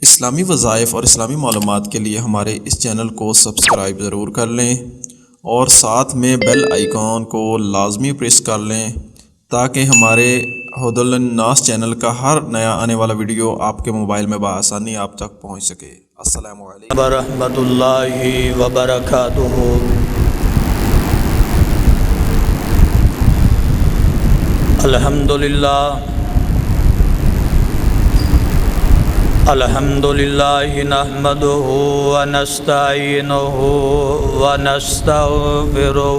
اسلامی وظائف اور اسلامی معلومات کے لیے ہمارے اس چینل کو سبسکرائب ضرور کر لیں اور ساتھ میں بیل آئیکن کو لازمی پریس کر لیں تاکہ ہمارے ہدی للناس چینل کا ہر نیا آنے والا ویڈیو آپ کے موبائل میں بآسانی آپ تک پہنچ سکے۔ السلام علیکم ورحمۃ اللہ وبرکاتہ۔ الحمد للہ نحمدہ ونستعینہ ونستغفرہ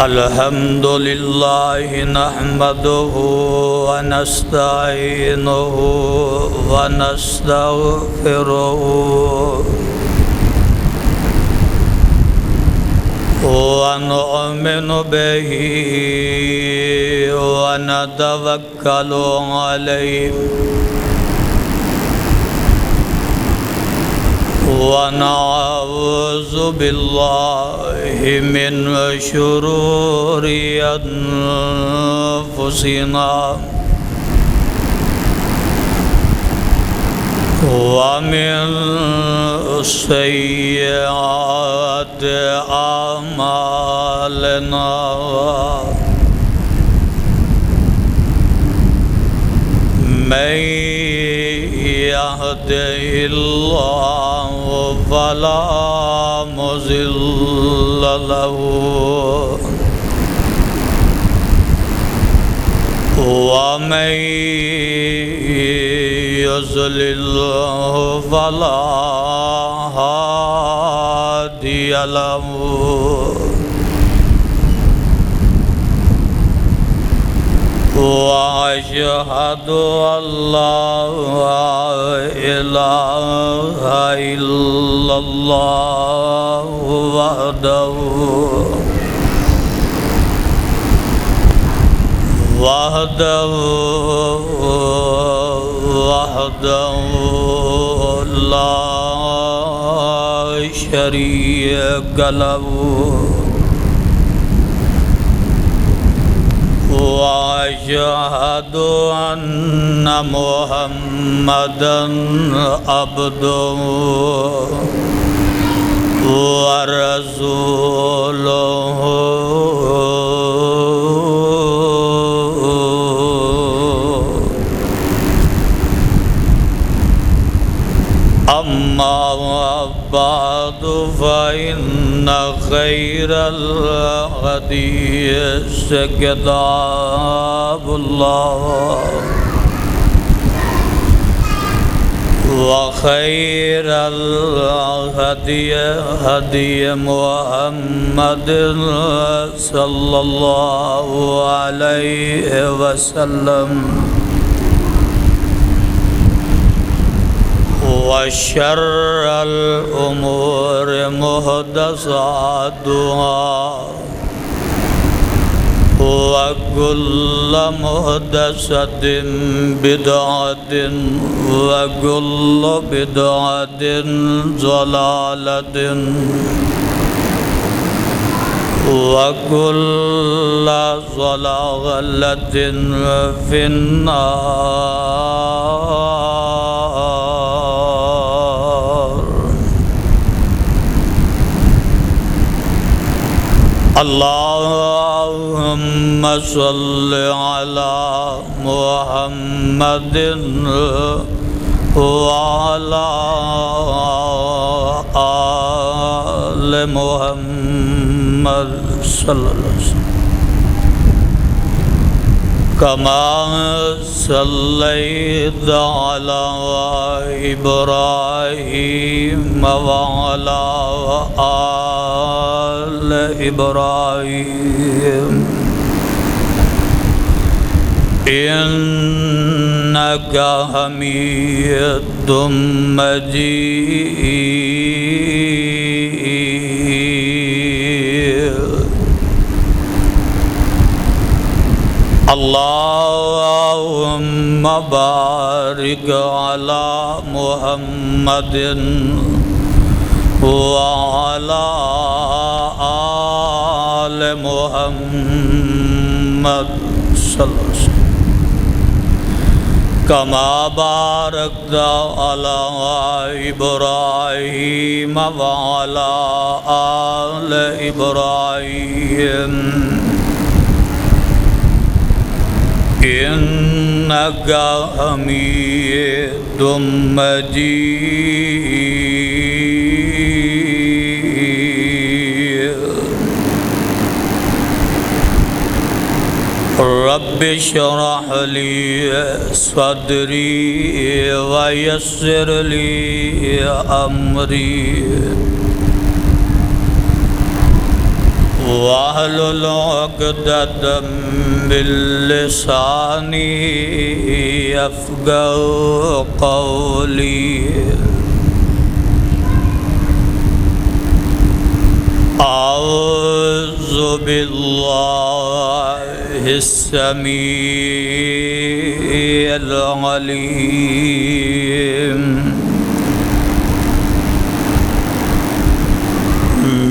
الحمد للہ نحمدہ ونستعینہ ونستغفرہ ونؤمن به ونتوکل علیہ ونعوذ باللہ من شرور انفسنا ومن سیئات اعمالنا من يهده الله فلا مضل له ومن يضلل فلا هادي له وأشهد أن لا إله إلا الله وحده لا شريك له وأشهد أن محمدًا عبده ورسوله أما بعد فإن خير الحديث كتاب الله وخير الهدي هدي محمد صلى الله عليه وسلم وشر الأمور محدثاتها وكل محدثة بدعة وكل بدعة ضلالة وكل ضلالة في النار۔ اللهم صل على محمد وعلى آل محمد صلی اللہ علیہ وسلم كما صليت على إبراهيم وعلى آل إبراهيم إنك حميد مجيد۔ اللهم بارك على محمد وعلى آل محمد صلی اللہ علیہ وسلم كما باركت على إبراهيم وعلى آل إبراهيم إنك حميد مجيد رب اشرح لي صدري ويسر لي أمري واحلل عقدة من لساني يفقهوا قولي أعوذ بالله السميع العليم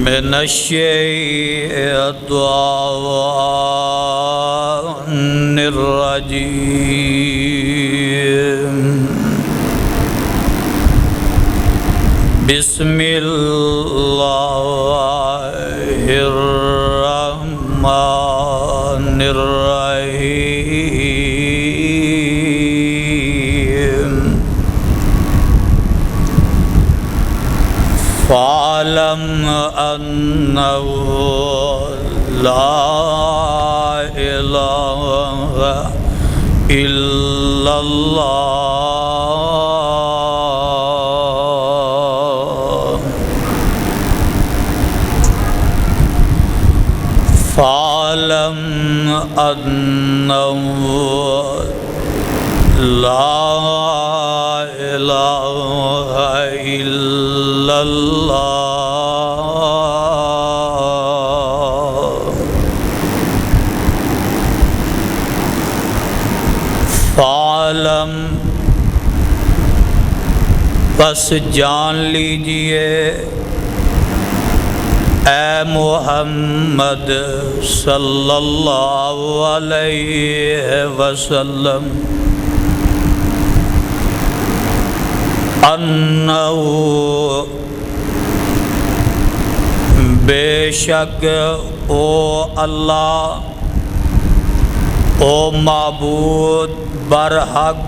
من الشيطان الرجيم بسم الله الرحمن الرحيم فاعلم أنه لا إله إلا الله فاعلم أنه لا إله إلا الله فاعلم بس جان لیجئے اے محمد صلی اللہ علیہ وسلم انہو بے شک او اللہ او معبود برحق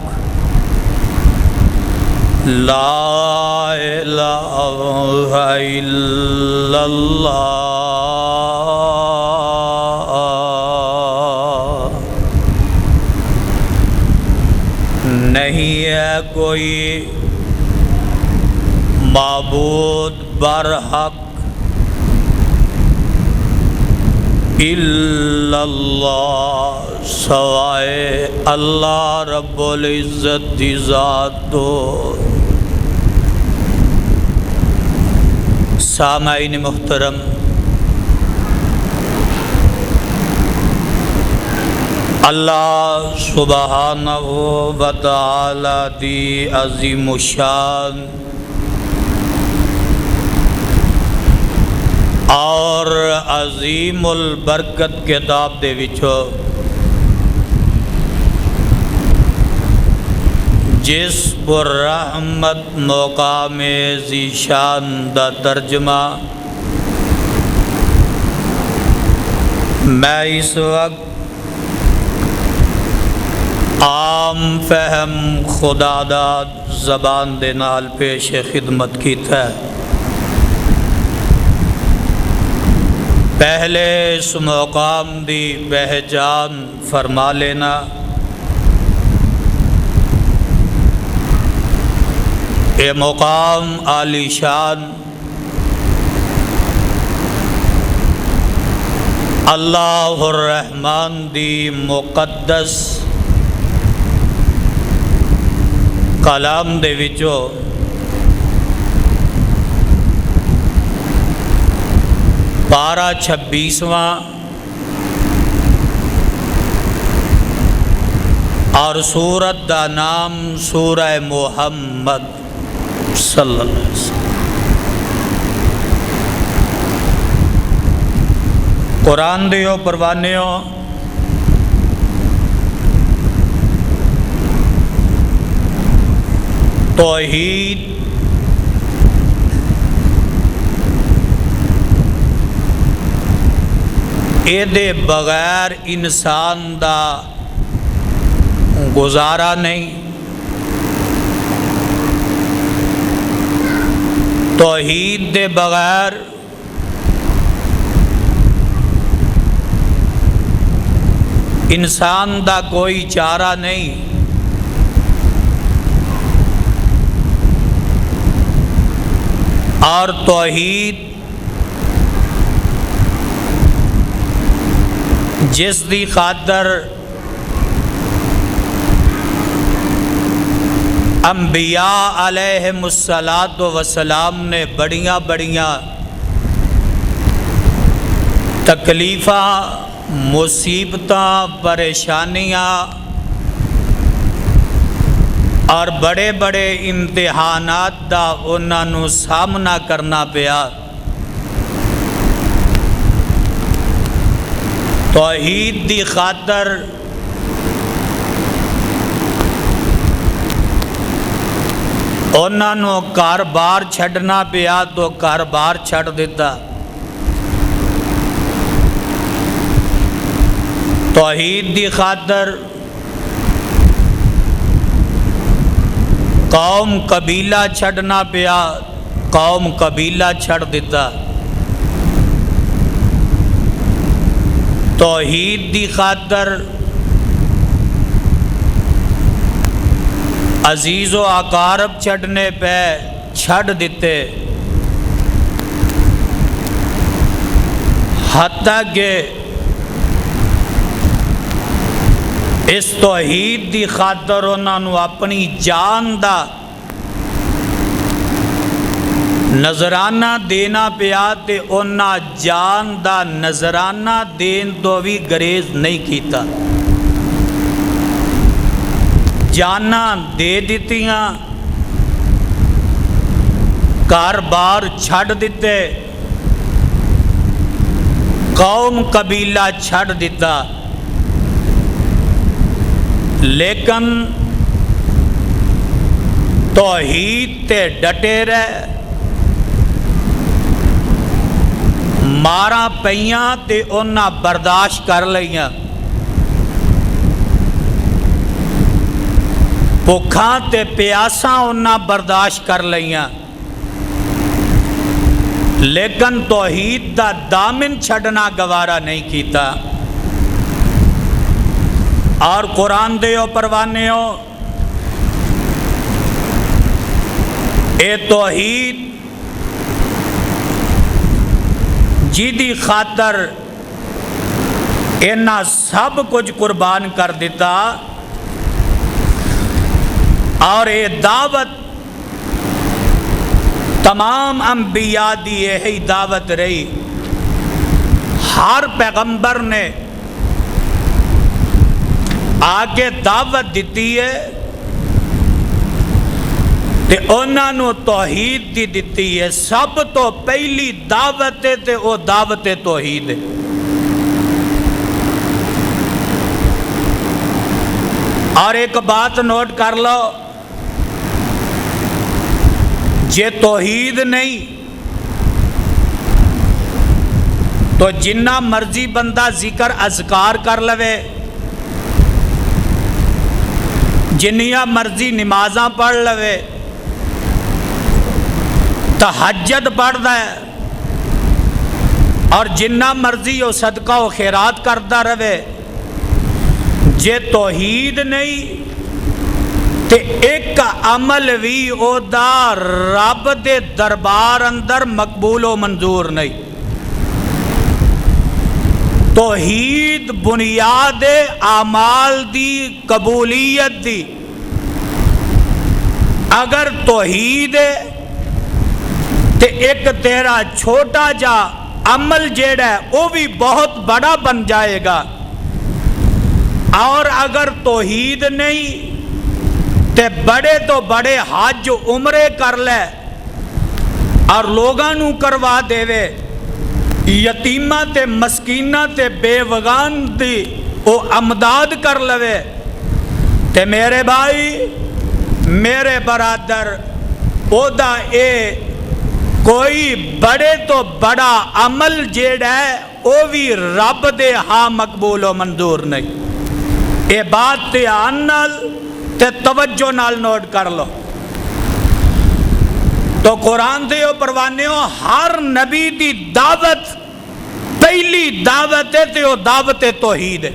لا الہ الا اللہ نہیں ہے کوئی معبود برحق الا اللہ سوائے اللہ رب العزت دی ذات تو سامعین محترم اللہ سبحانہ و تعالی دی عظیم الشان اور عظیم البرکت کتاب دے وچوں جس پر رحمت مقام ذیشان دا ترجمہ میں اس وقت عام فہم خدا داد زبان دے نال پیش خدمت کیتا ہے پہلے اس مقام دی پہچان فرما لینا اے مقام عالی شان اللہ الرحمن دی مقدس کلام دے وچوں پارہ 26واں اور سورت دا نام سورہ محمد صلی اللہ علیہ وسلم قرآن دیو پروانیوں توحید دے بغیر انسان دا گزارا نہیں، توحید دے بغیر انسان دا کوئی چارہ نہیں۔ اور توحید جس دی خاطر انبیاء علیہم الصلاۃ والسلام نے بڑیاں بڑیاں تکلیفاں، مصیبتاں، پریشانیاں اور بڑے بڑے امتحانات دا انہاں نوں سامنا کرنا پیا۔ توحید دی خاطر انہاں نوں کاروبار چھڈنا پیا تو کاروبار چھڈ دیتا۔ توحید دی خاطر قوم قبیلہ چھڈنا پیا، قوم قبیلہ چھڈ دیتا۔ توحید دی خاطر عزیز و اقارب چھڈنے پہ چھڈ دیتے، حتیٰ کہ اس توحید دی خاطر انہاں نوں اپنی جان دا نظرانہ دینا پیا تے انہاں جان دا نظرانہ دین تو بھی گریز نہیں کیتا، جاناں دے دیتیاں، کاروبار چھڈ دیتے، قوم قبیلہ چھڈ دیتا، لیکن توحید تے ڈٹے رہے، ماراں پئیاں تے انہاں برداشت کر لئیاں، بھکھاں تے پیاساں انہاں برداشت کر لئیاں، لیکن توحید دا دامن چھڈنا گوارا نہیں کیتا۔ اور قرآن دیو پروانیو، اے توحید جیدی خاطر انہاں سب کچھ قربان کر دیتا، اور اے دعوت تمام انبیاء دی یہی دعوت رہی۔ ہر پیغمبر نے آگے دعوت دیتی ہے تے انہاں نوں توحید دی دیتی ہے۔ سب تو پہلی دعوت ہے تے وہ دعوت توحید ہے۔ اور ایک بات نوٹ کر لو، جے توحید نہیں تو جنہ مرضی بندہ ذکر اذکار کر لوے، جنیاں مرضی نمازاں پڑھ لوے، تہجد پڑھ دے، اور جنہ مرضی وہ صدقہ و خیرات کردہ رہے، جے توحید نہیں تے ایک عمل بھی او دا رب دے دربار اندر مقبول و منظور نہیں۔ توحید بنیاد اعمال دی قبولیت دی۔ اگر توحید ہے تے ایک تیرا چھوٹا جا عمل جیڑا ہے وہ بھی بہت بڑا بن جائے گا، اور اگر توحید نہیں تے بڑے تو بڑے حج عمرے کر لے اور لوگاں نوں کروا دے وے، یتیمہ تے مسکینہ تے بے وگان دی او امداد کر لوے، تے میرے بھائی میرے برادر اودا اے کوئی بڑے تو بڑا عمل جیڑا ہے او بھی رب دے ہاں مقبول و منظور نہیں۔ اے بات دھیان نال تے توجہ نال نوٹ کر لو۔ تو قرآن دے پروانیوں ہر نبی دی دعوت پہلی دعوت ہے تے وہ دعوت توحید ہے۔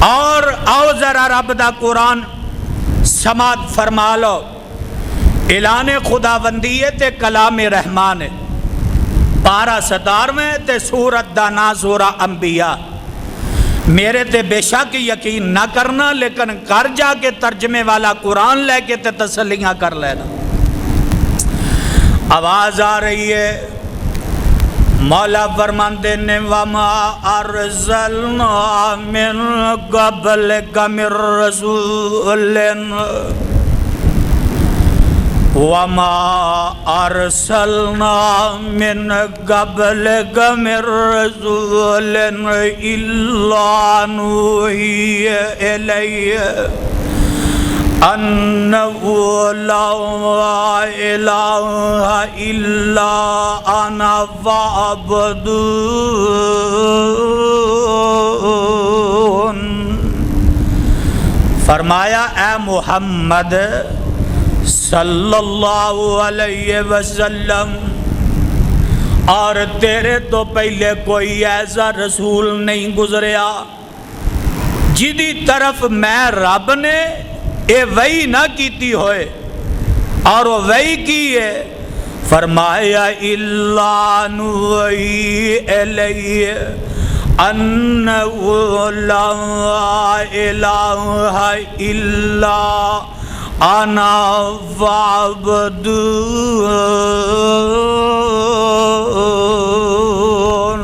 اور آؤ ذرا رب دا قرآن سماعت فرما لو۔ اعلان خداوندی ہے تے کلام رحمان ہے، پارہ 17 تے سورت دا نا سورہ انبیاء۔ میرے تے بے شک یقین نہ کرنا، لیکن کر جا کے ترجمے والا قرآن لے کے تے تسلیاں کر لینا۔ آواز آ رہی ہے، مولا فرماندے نے وما ارسلنا من قبلک من رسول وما ارسلنا من قبلک من رسول الا نوحی الیہ انہ لا الہ الا انا فاعبدون۔ فرمایا اے محمد صلی اللہ علیہ وسلم، اور تیرے تو پہلے کوئی ایسا رسول نہیں گزریا جدی طرف میں رب نے اے وحی نہ کیتی ہوئے، اور وہ وحی کی ہے۔ فرمایا الا نوحی الیہ انہ لا الہ الا انا فاعبدون۔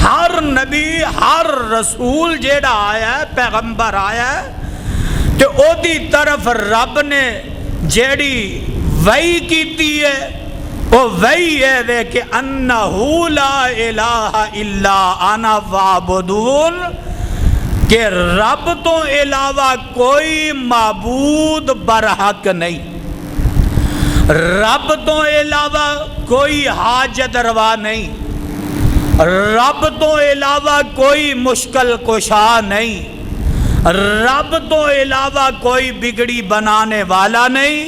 ہر نبی ہر رسول جیڑا آیا ہے، پیغمبر آیا ہے، تے او دی طرف رب نے جیڑی وحی کیتی ہے وہ وحی ہے دے کہ انہو لا الہ الا انا فاعبدون، کہ رب تو علاوہ کوئی معبود برحق نہیں، رب تو علاوہ کوئی حاجت روا نہیں، رب تو علاوہ کوئی مشکل کشا نہیں، رب تو علاوہ کوئی بگڑی بنانے والا نہیں،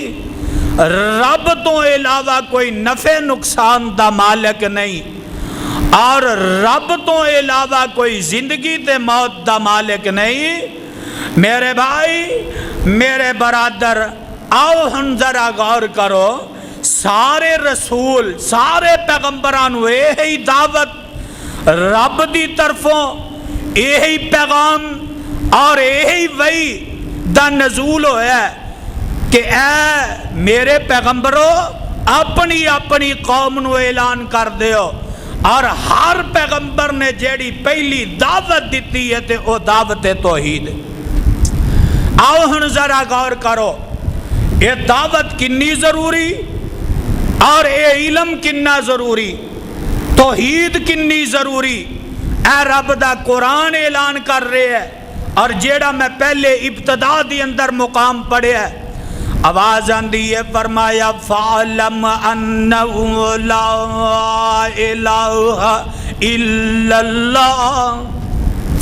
رب تو علاوہ کوئی نفع نقصان دا مالک نہیں، اور رب تو علاوہ کوئی زندگی تے موت دا مالک نہیں۔ میرے بھائی میرے برادر، آؤ ہم ذرا غور کرو، سارے رسول سارے پیغمبران یہی دعوت رب دی طرفوں، یہی پیغام اور یہی وحی دا نزول ہویا ہے کہ اے میرے پیغمبروں اپنی اپنی قوم نو اعلان کر دیو، اور ہر پیغمبر نے جیڑی پہلی دعوت دیتی ہے تے او دعوت توحید۔ آؤ ہن ذرا غور کرو، یہ دعوت کنی ضروری اور یہ علم کننا ضروری، توحید کنی ضروری۔ اے رب دا قرآن اعلان کر رہے ہیں، اور جیڑا میں پہلے ابتدا دی اندر مقام پڑھے ہے، آواز آندی ہے، فرمایا فَعْلَمْ أَنَّهُ لَا إِلَٰهَ إِلَّا اللَّهُ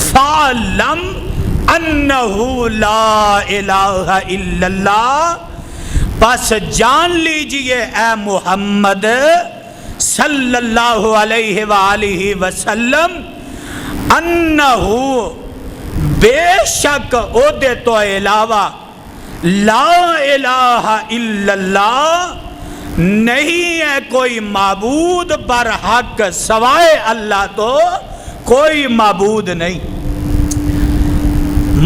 فَعْلَمْ أَنَّهُ لَا إِلَٰهَ إِلَّا اللَّهُ، پس جان لیجئے اے محمد صلی اللہ علیہ وآلہ وسلم، انہو بے شک او دے تو علاوہ لا الہ الا اللہ، نہیں ہے کوئی معبود برحق سوائے اللہ تو کوئی معبود نہیں۔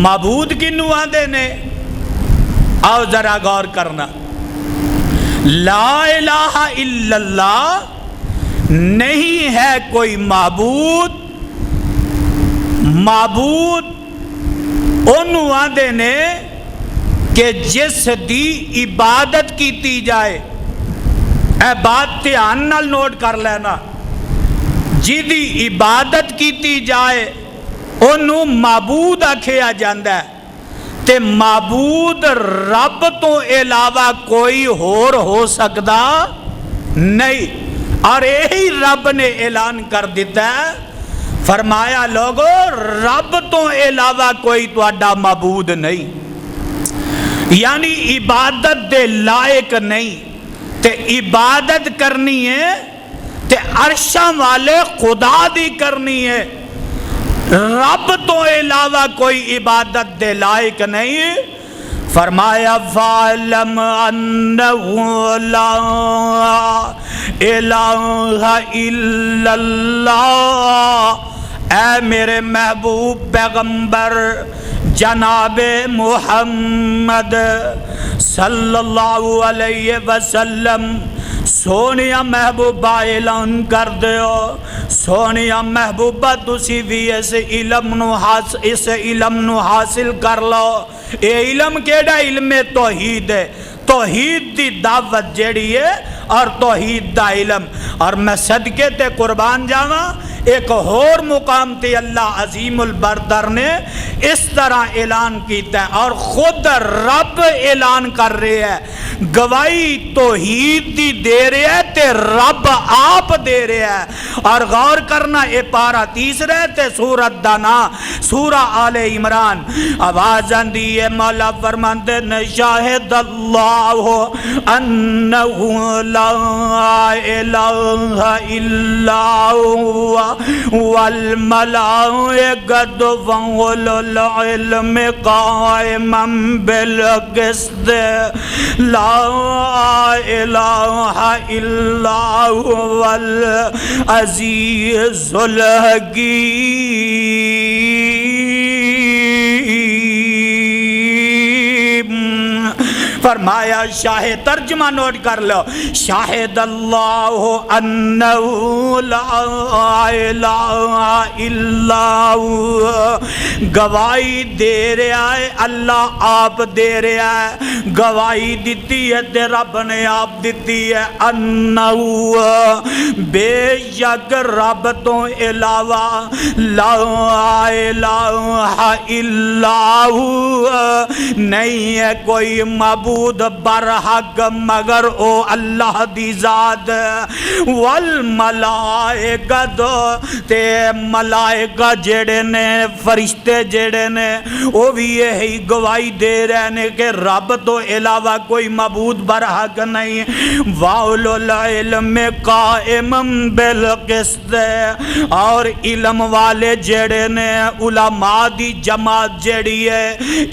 معبود کنو آدھے نے؟ آؤ ذرا غور کرنا، لا الہ الا اللہ نہیں ہے کوئی معبود، معبود انہوں آدھے نے کہ جس دی عبادت کیتی جائے، اے بات دھیان نال نوٹ کر لینا، جی دی عبادت کیتی جائے انہوں معبود آکھیا جاندہ ہے، تے معبود رب تو علاوہ کوئی اور ہو سکتا نہیں، اور یہی رب نے اعلان کر دیتا ہے، فرمایا لوگو رب تو علاوہ کوئی تہاڈا معبود نہیں، یعنی عبادت دے لائق نہیں، تے عبادت کرنی ہے تے عرشاں والے خدا دی کرنی ہے، رب تو علاوہ کوئی عبادت دے لائق نہیں۔ فرمایا فَعْلَمْ أَنَّهُ لَا إِلَٰهَ إِلَّا اللَّهُ، اے میرے محبوب پیغمبر جناب محمد صلی اللہ علیہ وسلم، سونیا محبوبہ اعلان کر دیو، سونیا محبوبہ تسی بھی اس علم نو حاصل کر لو۔ اے علم کیڑا علم توحید ہے، توحید دی دعوت جیڑی ہے اور توحید دا علم، اور میں صدقے تے قربان جاواں ایک اور مقام تے اللہ عظیم البردر نے اس طرح اعلان کیتا ہے، اور خود رب اعلان کر رہے ہیں، گواہی توحید دی دے رہے ہیں تے رب آپ دے رہے ہیں۔ اور غور کرنا اے پارا تیسرے تے سورت دانا سورہ آل عمران، آواز آندی ہے مولا فرماندے نے شاہد اللہ انہ لا الہ الا ہوا والملائکۃ وَأُولُو العلم قائما بالقسط لا الہ الا هو العزیز الحکیم۔ فرمایا شاہ ترجمہ نوٹ کر لو، شاہد اللہ انہ لا الہ الا ہوا، گواہی دے رہا ہے اللہ آپ دے رہا ہے، گواہی دیتی ہے تے رب نے آپ دیتی ہے، انہ بے شک رب تو علاوہ لا الہ الا ہوا، نہیں ہے کوئی معبود برحق مگر او اللہ دی ذات، والملائکۃ تے ملائکہ جڑے نے فرشتے جڑے نے وہ بھی یہی گواہی دے رہے نے کہ رب تو علاوہ کوئی معبود برحق نہیں، وَأُولُو العلم قائما بالقسط، اور علم والے جڑے نے علماء دی جماعت جڑی ہے،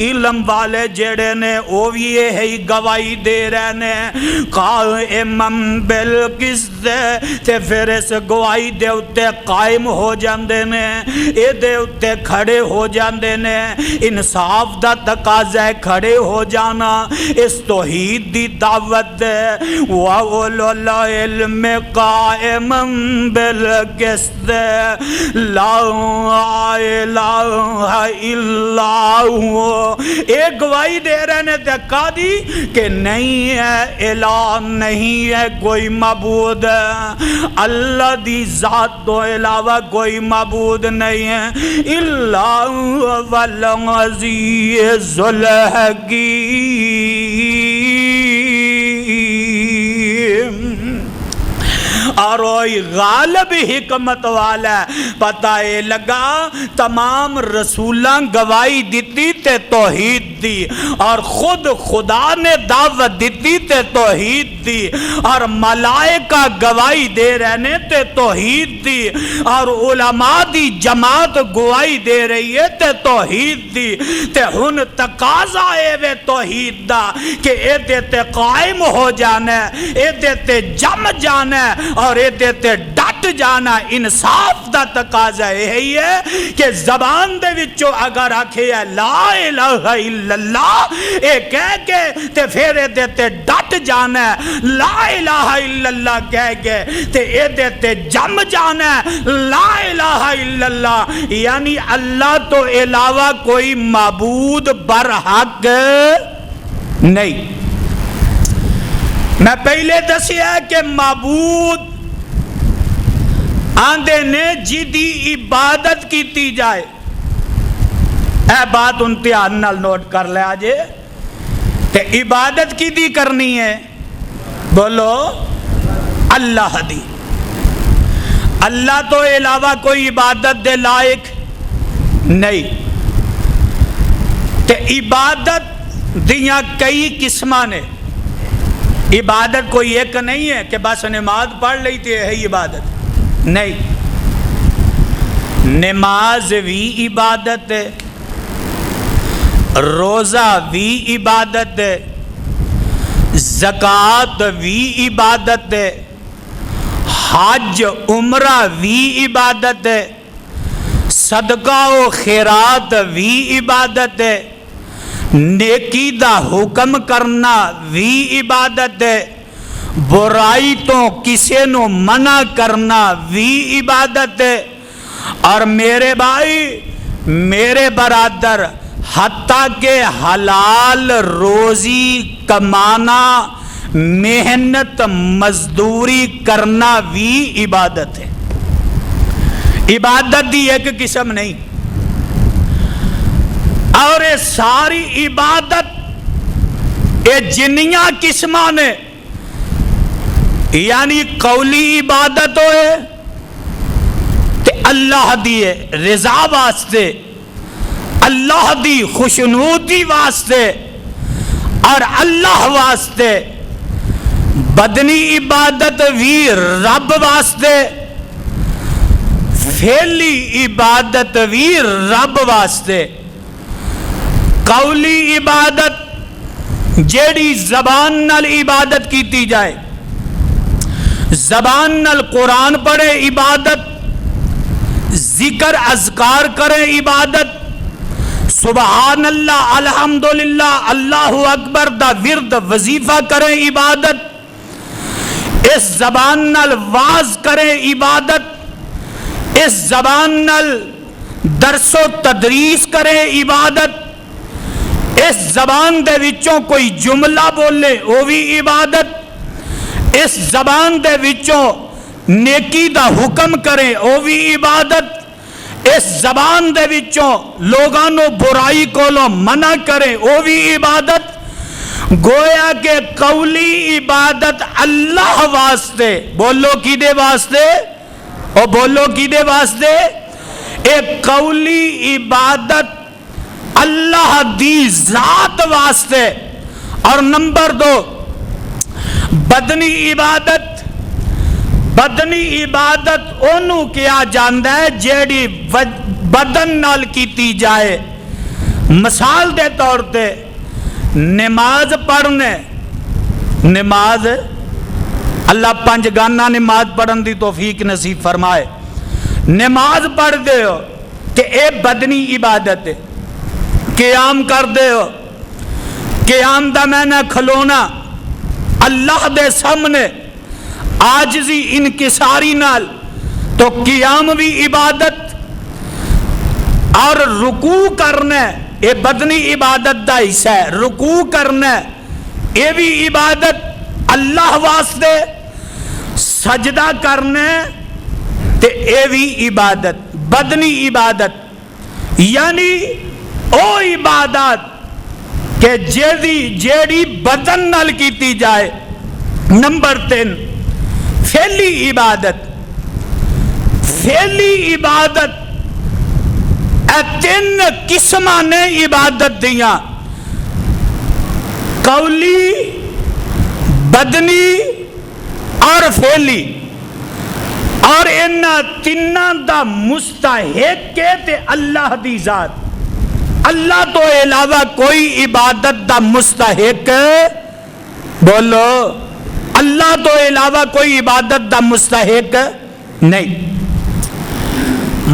علم والے جڑے نے وہ بھی یہی گواہی دے رہے نے، قائما بالقسط، تے پھر اس گواہی دے اتے قائم ہو جاندے نے، اے دے اتے کھڑے ہو جاندے نے، انصاف دا تقاضا ہے کھڑے ہو جانا، اس توحید دی دعوت دے، وَأُولُو العلم قائما بالقسط لا الہ الا ہوا، ایک گواہی دے رہے نے دکھا دی کہ نہیں ہے الہ، نہیں ہے کوئی معبود، اللہ دی ذات تو علاوہ کوئی معبود نہیں ہے، الا هو العزیز الحکیم۔ اور وہی غالب حکمت والا پتہ اے لگا تمام رسولاں گواہی دیتی تے توحید دی، اور خود خدا نے دعوت دیتی تے توحید دی، اور ملائکہ گواہی دے رہنے تے توحید دی، اور علماء دی جماعت گواہی دے رہی ہے تے توحید دی، تے ہن تقاضا اے وے توحید دا کہ اے دیتے قائم ہو جانا ہے، اے دیتے جم جانا ہے، اور اے دیتے ڈٹ جانا، انصاف دا تقاضا یہی ہے کہ زبان دے وچوں اگر آکھے ہے لا الہ الا اللہ، اے کہہ کے تے پھر اے دیتے ڈٹ جانا ہے، لا الہ الا اللہ کہہ کے تے اے دیتے جم جانا ہے، لا الہ الا اللہ یعنی اللہ تو علاوہ کوئی معبود برحق نہیں۔ میں پہلے دسیا کہ معبود آندے نے جدی عبادت کیتی جائے، اے بات ان دھیان نال نوٹ کر لیا جے کہ عبادت کی دی کرنی ہے؟ بولو اللہ دی۔ اللہ تو علاوہ کوئی عبادت دے لائق نہیں۔ تے عبادت دیاں کئی قسماں نے، عبادت کوئی ایک نہیں ہے کہ بس نماز پڑھ لی تے ہے عبادت، نہیں۔ نماز بھی عبادت ہے، روزہ بھی عبادت ہے، زکوٰۃ بھی عبادت ہے، حج عمرہ بھی عبادت ہے، صدقہ و خیرات بھی عبادت ہے، نیکی دا حکم کرنا بھی عبادت ہے، برائی تو کسی نو منع کرنا بھی عبادت ہے۔ اور میرے بھائی، میرے برادر، حتیٰ کہ حلال روزی کمانا، محنت مزدوری کرنا بھی عبادت ہے۔ عبادت دی ایک قسم نہیں، اور یہ ساری عبادت یہ جنیاں قسماں نے، یعنی قولی عبادت ہوئے تے اللہ دی رضا واسطے، اللہ دی خوشنودی واسطے اور اللہ واسطے، بدنی عبادت بھی رب واسطے، فعلی عبادت بھی رب واسطے۔ قولی عبادت جیڑی زبان نال عبادت کیتی جائے، زبان نال قرآن پڑھے عبادت، ذکر اذکار کرے عبادت، سبحان اللہ الحمدللہ اللہ اکبر دا ورد وظیفہ کرے عبادت، اس زبان نال واز کرے عبادت، اس زبان نال درس و تدریس کرے عبادت، اس زبان دے وچوں کوئی جملہ بولے وہ بھی عبادت، اس زبان دے وچوں نیکی دا حکم کرے وہ بھی عبادت، اس زبان دے وچوں لوگاں نو برائی کولوں منع کرے وہ بھی عبادت۔ گویا کہ قولی عبادت اللہ واسطے، بولو کی دے واسطے، او بولو کی دے واسطے، ایک قولی عبادت اللہ دی ذات واسطے۔ اور نمبر 2، بدنی عبادت، بدنی عبادت انہوں کیا جاندہ ہے جیڑی بدن نال کیتی جائے۔ مثال دے طور تے نماز پڑھنے، نماز اللہ پنج گانا نماز پڑھن دی توفیق نصیب فرمائے۔ نماز پڑھ دے ہو کہ اے بدنی عبادت ہے، قیام کر دے ہو، قیام دا میں نے کھلونا اللہ دے سامنے عاجزی انکساری نال، تو قیام بھی عبادت، اور رکوع کرنا یہ بدنی عبادت دا حصہ ہے، رکوع کرنا یہ بھی عبادت اللہ واسطے، سجدہ کرنا تے یہ بھی عبادت، بدنی عبادت، یعنی او عبادت کہ جیڑی بدن نال کیتی جائے۔ نمبر 3، فعلی عبادت، فعلی عبادت اے 3 قسماں نے عبادت دیاں، قولی، بدنی اور فعلی، اور ان تیناں دا مستحق کے تے اللہ دی ذات۔ اللہ تو علاوہ کوئی عبادت دا مستحق، بولو اللہ تو علاوہ کوئی عبادت دا مستحق نہیں۔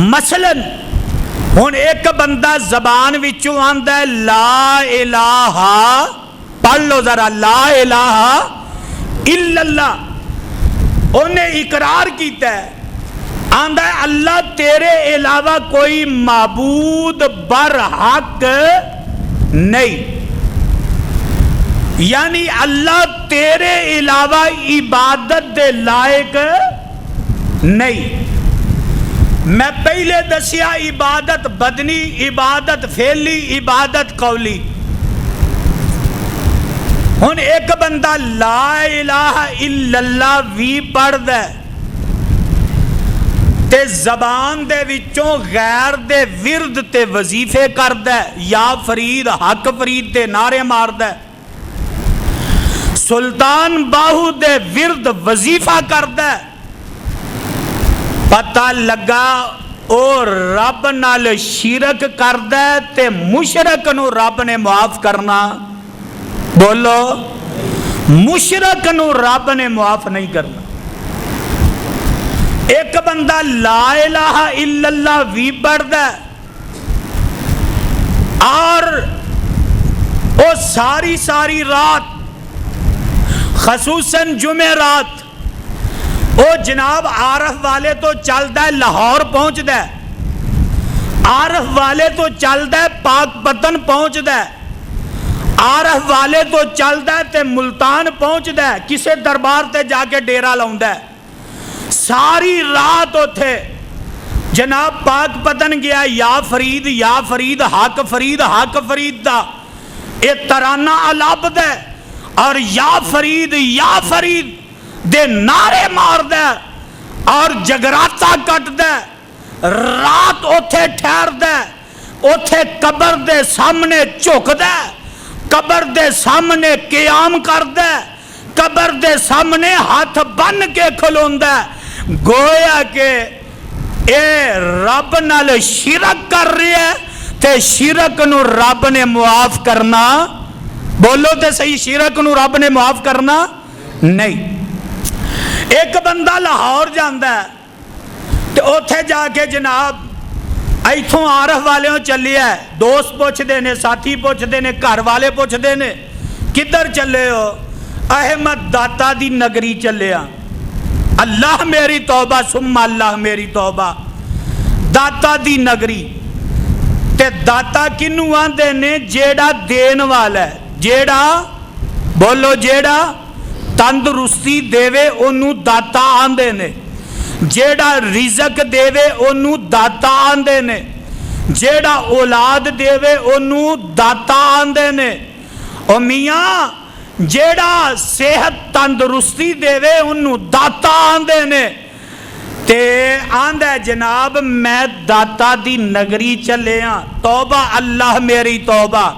مثلا ہن ایک بندہ زبان وچوں آندا ہے لا الہ، پڑھ لو ذرا، لا الہ الا اللہ، انہیں اقرار کیتا ہے، آندا ہے اللہ تیرے علاوہ کوئی معبود برحق نہیں، یعنی اللہ تیرے علاوہ عبادت دے لائق نہیں۔ میں پہلے دسیا عبادت بدنی، عبادت فعلی، عبادت قولی۔ ہن ایک بندہ لا الہ الا اللہ بھی پڑھ دے تے زبان دے وچوں غیر دے ورد تے وظیفے کر دے، یا فرید حق فرید دے نعرے مار دے، سلطان باہو دے ورد وظیفہ کر دے، پتہ لگا او رب نال شرک کر دے تے مشرک نو رب نے معاف کرنا، بولو مشرک نو رب نے معاف نہیں کرنا۔ ایک بندہ لا الہ الا اللہ بھی پڑھ دے اور او ساری رات خصوصاً جمعرات او جناب عارف والے تو چل دے لاہور پہنچ دے، عارف والے تو چل دے پاک پتن پہنچ دے، عارف والے تو چل دے تے ملتان پہنچ دے، کسے دربار تے جا کے ڈیرا لاؤں دے، ساری رات ہوتے جناب پاک پتن گیا، یا فرید حق فرید دا اے ترانہ علاب دے اور یا فرید دے نعرے مار دے اور جگراتا کٹ دے، رات اوتھے ٹھہر دے، اوتھے قبر دے سامنے جھک دے، قبر دے سامنے قیام کر دے، قبر دے سامنے ہاتھ بن کے کھلون دے، گویا کہ اے رب نال شرک کر رہی ہے تے شرک نو رب نے معاف کرنا، بولو تے صحیح، شرک نو رب نے معاف کرنا نہیں۔ ایک بندہ لاہور جاندہ ہے تے اوتھے جا کے جناب ایتھوں عارف والےوں چلی ہے، دوست پوچھ دینے، ساتھی پوچھ دینے، گھر والے پوچھ دینے، کدھر چلے ہو؟ احمد داتا دی نگری چلے ہاں۔ اللہ میری توبہ ثم اللہ میری توبہ، داتا دی نگری تے داتا کنوں آندے نے؟ جیڑا دین والا ہے، جیڑا بولو جیڑا تندرستی دےوے انہوں داتا آندے نے، جیڑا رزق دےوے انہوں داتا آندے نے، جیڑا اولاد دےوے انہوں داتا آندے نے، او میاں جیڑا صحت تندرستی دےوے انہوں داتا آندے نے، تے آندے جناب میں داتا دی نگری چلے ہاں، توبہ اللہ میری توبہ،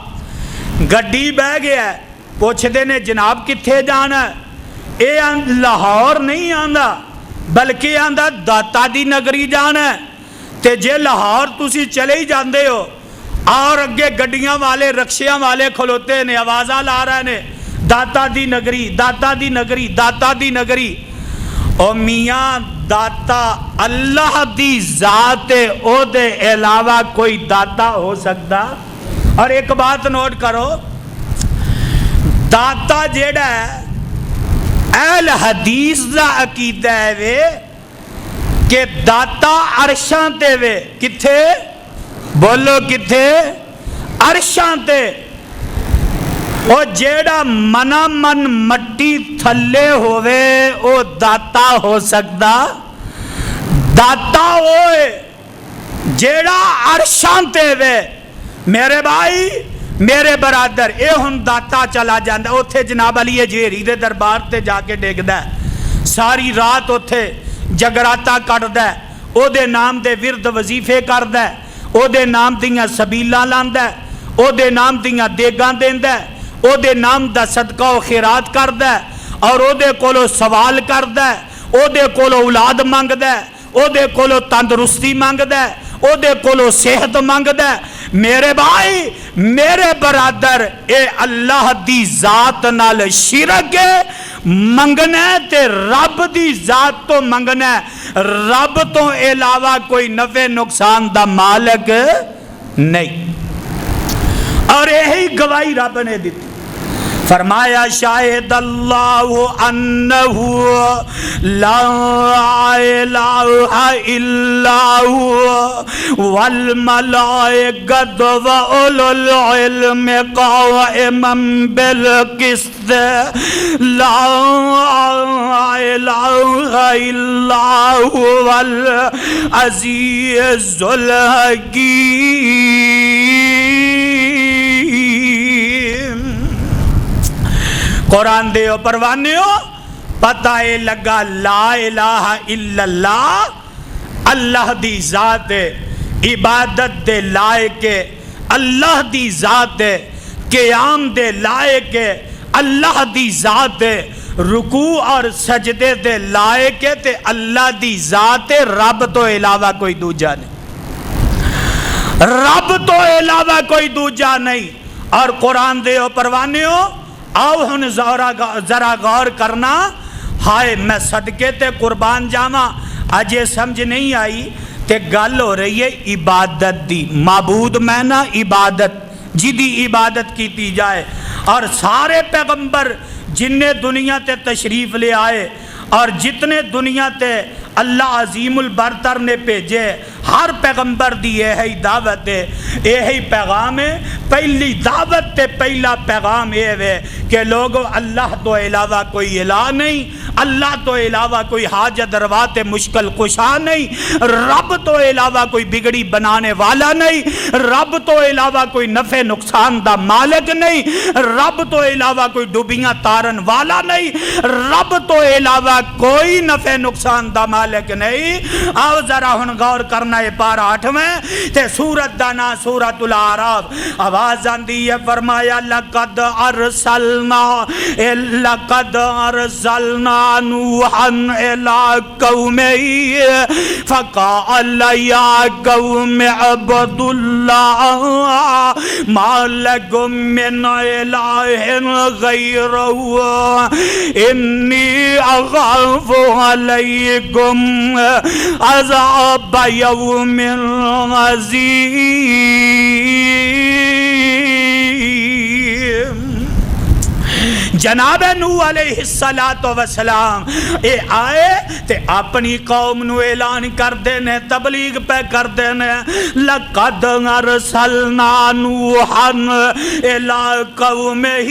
گڈی بہ گیا ہے، پوچھ دینے جناب کتھے جانا ہے؟ اے لاہور نہیں آندا بلکہ آندا داتا دی نگری جانا ہے، تے جے لاہور تسی چلے ہی جاندے ہو اور اگے گڈیاں والے رکشیاں والے کھلوتے نے، آوازہ لا رہے نے داتا دی نگری داتا دی نگری داتا دی نگری، او میاں داتا اللہ دی ذات او دے علاوہ کوئی داتا ہو سکتا؟ اور ایک بات نوٹ کرو، داتا جیڑا ہے اہل حدیث دا عقیدہ ہے وے کہ داتا عرشاں تے وے، کتھے؟ بولو کتھے؟ عرشاں تے، او جیڑا منا من مٹی تھلے ہوئے او داتا ہو سکتا؟ داتا ہوئے جیڑا عرشاں تے وے، میرے بھائی میرے برادر، اے ہن داتا چلا جاندہ اوتھے جناب علی جیری دے دربار تے جا کے ڈیگ دے، ساری رات اوتھے جگراتا کٹ دے، او دے نام دے ورد وظیفے کر دے، او دے نام دیاں سبیلاں لاندے، او دے نام دیاں دیگاں دیندے، او دے نام دا صدقہ و خیرات کر دے، اور او دے کولو سوال کر دے، او دے کولو اولاد مانگ دے، او دے کولو تندرستی مانگ دے، او دے کولو صحت مانگ دے۔ میرے بھائی میرے برادر، اے اللہ دی ذات نال شرک ہے، منگنے تے رب دی ذات تو منگنے، رب تو علاوہ کوئی نفع نقصان دا مالک نہیں۔ اور یہی گواہی رب نے دیتی، فرمایا شاہد اللہ انہ لا الہ الا هو والملائکۃ واولو العلم قائما بالقسط لا الہ الا هو العزیز الحکیم۔ قرآن دے پروانے ہو پتہ ہے لگا لا الہ الا اللہ اللہ دی ذات ہے، عبادت دے لائق ہے اللہ دی ذات ہے، قیام دے لائق ہے اللہ دی ذات ہے، رکوع اور سجدے دے لائق ہے تے اللہ دی ذات ہے، رب تو علاوہ کوئی دوجا نہیں، رب تو علاوہ کوئی دوجا نہیں۔ اور قرآن دے پروانے ہو آؤ ہن ذرا غور کرنا، ہائے میں صدقے تے قربان جاواں اجے سمجھ نہیں آئی تے گل ہو رہی ہے عبادت دی، معبود میں نا عبادت جدی عبادت کیتی جائے، اور سارے پیغمبر جنہیں دنیا تے تشریف لے آئے اور جتنے دنیا تے اللہ عظیم البرتر نے بھیجے ہر پیغمبر دی یہی دعوت ہے، یہی پیغام ہے۔ پہلی دعوت تے پہلا پیغام یہ ہے کہ لوگو اللہ تو علاوہ کوئی الہ نہیں، اللہ تو علاوہ کوئی حاجت روا تے مشکل کشا نہیں، رب تو علاوہ کوئی بگڑی بنانے والا نہیں، رب تو علاوہ کوئی نفع نقصان دا مالک نہیں، رب تو علاوہ کوئی ڈوبیاں تارن والا نہیں، رب تو علاوہ کوئی نفع نقصان دا مالک نہیں۔ آؤ ذرا ہن غور کرنا ہے پارہ 8ویں تے سورت دا نا سورت الاعراف، آواز آندی ہے فرمایا لقد ارسلنا نوحا الى قومه فقال يا قوم اعبدوا الله ما لكم من اله غيره اني اخاف عليكم عذاب يوم عظيم۔ جناب نوح علیہ السلام اے آئے تے اپنی قوم نو اعلان کر دینے، تبلیغ پہ کر دینے، لقد ارسلنا نوحا الى قومه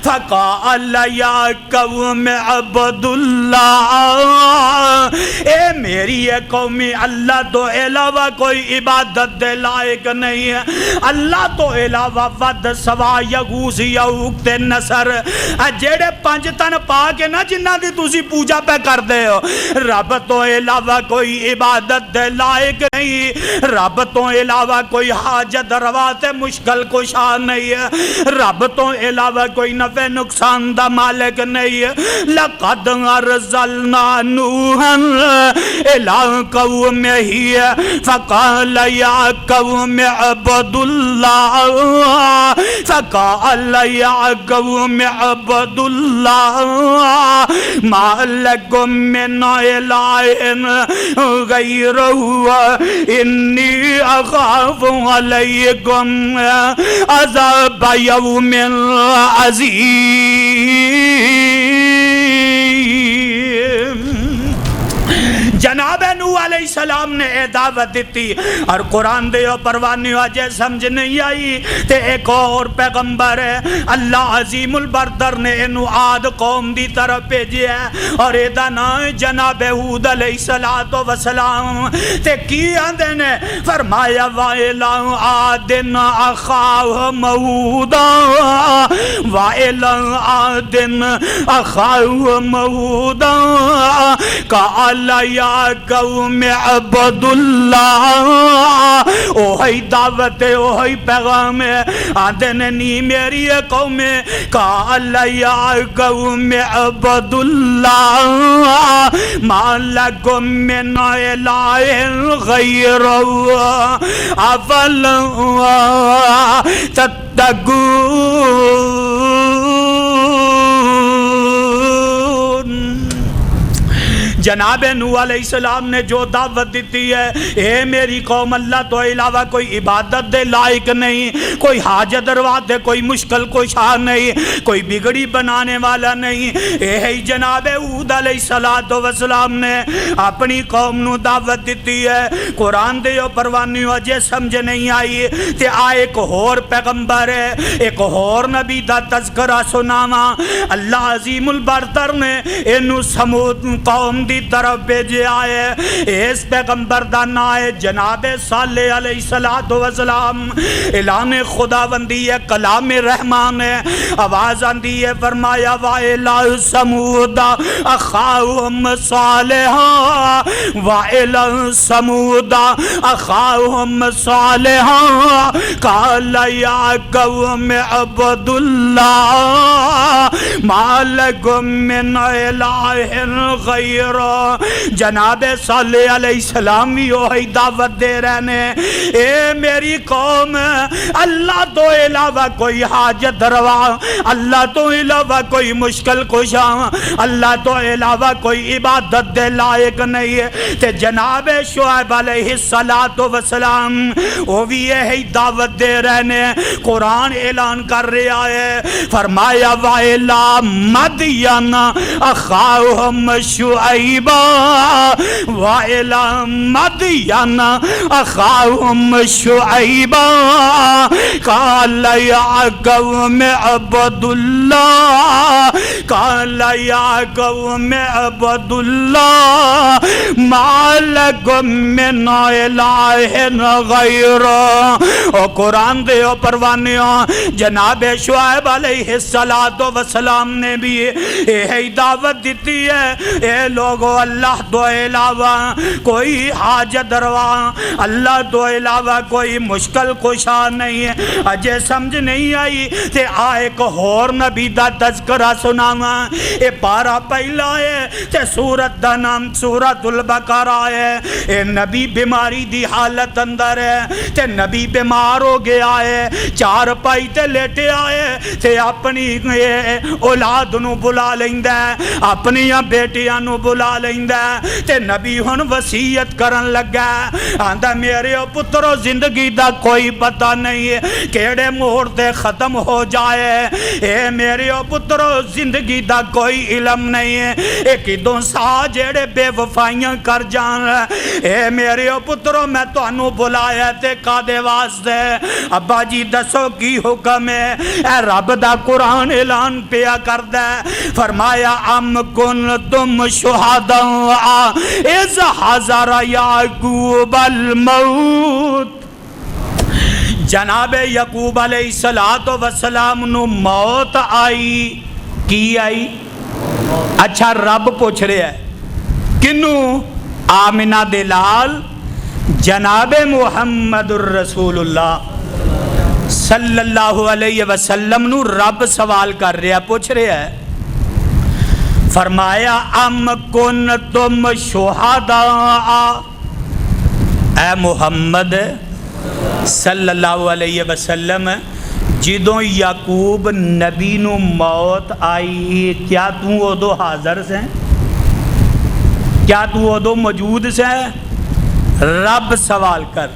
فقال یا قوم اعبدوا اللہ، اے میری قومی اللہ تو علاوہ کوئی عبادت دے لائق نہیں ہے، اللہ تو علاوہ ود سوا یغوث یعوق تے نصر جیڑے 5 تن پا کے نا جنہ دی تسی پوجا پہ کر دے ہو، رب تو علاوہ کوئی عبادت دے لائق نہیں، رب تو علاوہ کوئی حاجت روا تے مشکل کشا نہیں ہے، رب تو علاوہ کوئی نفع نقصان دا مالک نہیں ہے۔ لقد ارسلنا نوحا الى قومه فقال یا قوم اعبدوا اللہ فقال یا قوم اعبدوا اللہ ما لکم من الہ غیرہ انی اخاف علیکم عذاب یوم عظیم۔ جناب نوح علیہ السلام نے اے دعوت دیتی اور قرآن دے پروانے آجے سمجھ نہیں آئی تے ایک اور پیغمبر ہے اللہ عظیم البردر نے انو عاد قوم دی طرف بھیجی ہے اور ایدہ نام جناب ہود علیہ السلام تے کی آندے نے فرمایا وَإِلَىٰ عَادٍ أَخَاهُمْ هُودًا وَإِلَىٰ عَادٍ أَخَاهُمْ هُودًا قَالَ يَا قوم اعبدوا اللہ، اوہی دعوت ہے اوہی پیغام ہے، آدھے نی میری قوم قال یا قوم اعبدوا اللہ ما لکم من الہ غیرہ افلا تتقون۔ جناب نوح علیہ السلام نے جو دعوت دیتی ہے، اے میری قوم اللہ تو علاوہ کوئی عبادت دے لائق نہیں، کوئی حاجت روا دے، کوئی مشکل کشا نہیں، کوئی بگڑی بنانے والا نہیں۔ اے جناب ہود علیہ السلام نے اپنی قوم نو دعوت دیتی ہے۔ قرآن دے پروانیو اجے سمجھ نہیں آئی تے ایک اور پیغمبر ہے، ایک اور نبی دا تذکرہ سناواں۔ اللہ عظیم البرتر نے اینو سمود قوم دی طرف بھیجے آئے۔ اس پیغمبر دا نام ہے جناب صالح علیہ السلام۔ اعلان خداوندی ہے، کلام رحمان ہے، آواز آندی ہے، فرمایا وَإِلَى ثَمُودَ أَخَاهُمْ صَالِحًا وَإِلَى ثَمُودَ أَخَاهُمْ صَالِحًا قَالَ يَا قَوْمِ اعْبُدُوا اللَّهَ مَا لَكُم مِّنْ إِلَٰهٍ غَيْرُهُ۔ جناب صالح علیہ السلام بھی وہی دعوت دے رہے ہیں، اے میری قوم، اللہ تو علاوہ کوئی حاجت روا، اللہ تو علاوہ کوئی مشکل کشا، اللہ تو علاوہ کوئی عبادت دے لائق نہیں ہے۔ تے جناب شعیب علیہ السلام وہ بھی یہی دعوت دے رہے ہیں۔ قرآن اعلان کر رہا ہے، فرمایا وَإِلَى مَدْيَنَ أَخَاهُمْ شُعَيْبًا وَإِلَى مَدْيَنَ أَخَاهُمْ شُعَيْبًا قَالَ يَا قَوْمِ اعْبُدُوا اللَّهَ قَالَ يَا قَوْمِ اعْبُدُوا اللَّهَ مَا لَكُم مِّنْ إِلَٰهٍ غَيْرُهُ۔ اور قرآن دے پروانیوں جناب شعیب علیہ السلام نے بھی یہی دعوت دیتی ہے، اے لوگو اللہ تو علاوہ کوئی حاجت روا، اللہ تو علاوہ کوئی مشکل کشا نہیں ہے۔ اجے سمجھ نہیں آئی تے ایک اور نبی دا تذکرہ سناواں۔ اے پارا پہلا ہے تے سورت دا نام سورت البقرہ ہے۔ اے نبی بیماری دی حالت اندر ہے تے نبی بیمار ہو گیا ہے، چار پائی تے لیٹے آئے تے اپنی اولاد نو بلا لیندا ہے، اپنی بیٹیاں نو بلا لیندا ہے تے نبی ہن وصیت کرن لگا، آندا میرے پترو زندگی دا کوئی پتہ نہیں ہے کیڑے موڑ تے ختم ہو جائے، اے میرے پترو زندگی دا کوئی علم نہیں ہے، اے کدوں سا جیڑے بے وفائیاں کر جان، اے میرے پترو میں تانوں بلایا تے کادے واسطے؟ ابا جی دسو کی حکم ہے؟ اے رب دا قرآن اعلان پیا کردا ہے، فرمایا ام کنتم شہداء اذ حضر یعقوب الموت۔ جناب یعقوب علیہ السلام نو موت آئی، کی آئی؟ اچھا رب پوچھ رہے ہے کنوں؟ آمنہ دے لال جناب محمد الرسول اللہ صلی اللہ علیہ وسلم نو رب سوال کر رہا، پوچھ رہا ہے، فرمایا ام کنتم شہداء، اے محمد صلی اللہ علیہ وسلم جدوں یعقوب نبی نو موت آئی کیا تو ادو حاضر سے؟ کیا تو ادو موجود سے؟ رب سوال کر،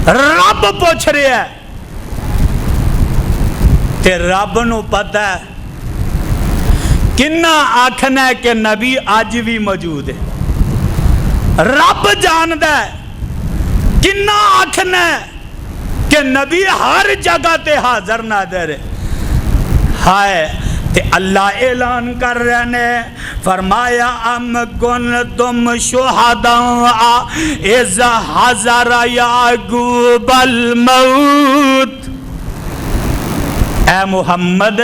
رب پوچھ رہا ہے تے رب نو پتہ ہے کنا آکھنا ہے کہ نبی آج بھی موجود ہے، رب جاندہ ہے کنا آکھنا ہے کہ نبی ہر جگہ تے حاضر ناظر ہے۔ ہائے تے اللہ اعلان کر رہے ہیں، فرمایا ام کنتم شہداء اذ حضر یعقوب الموت، اے محمد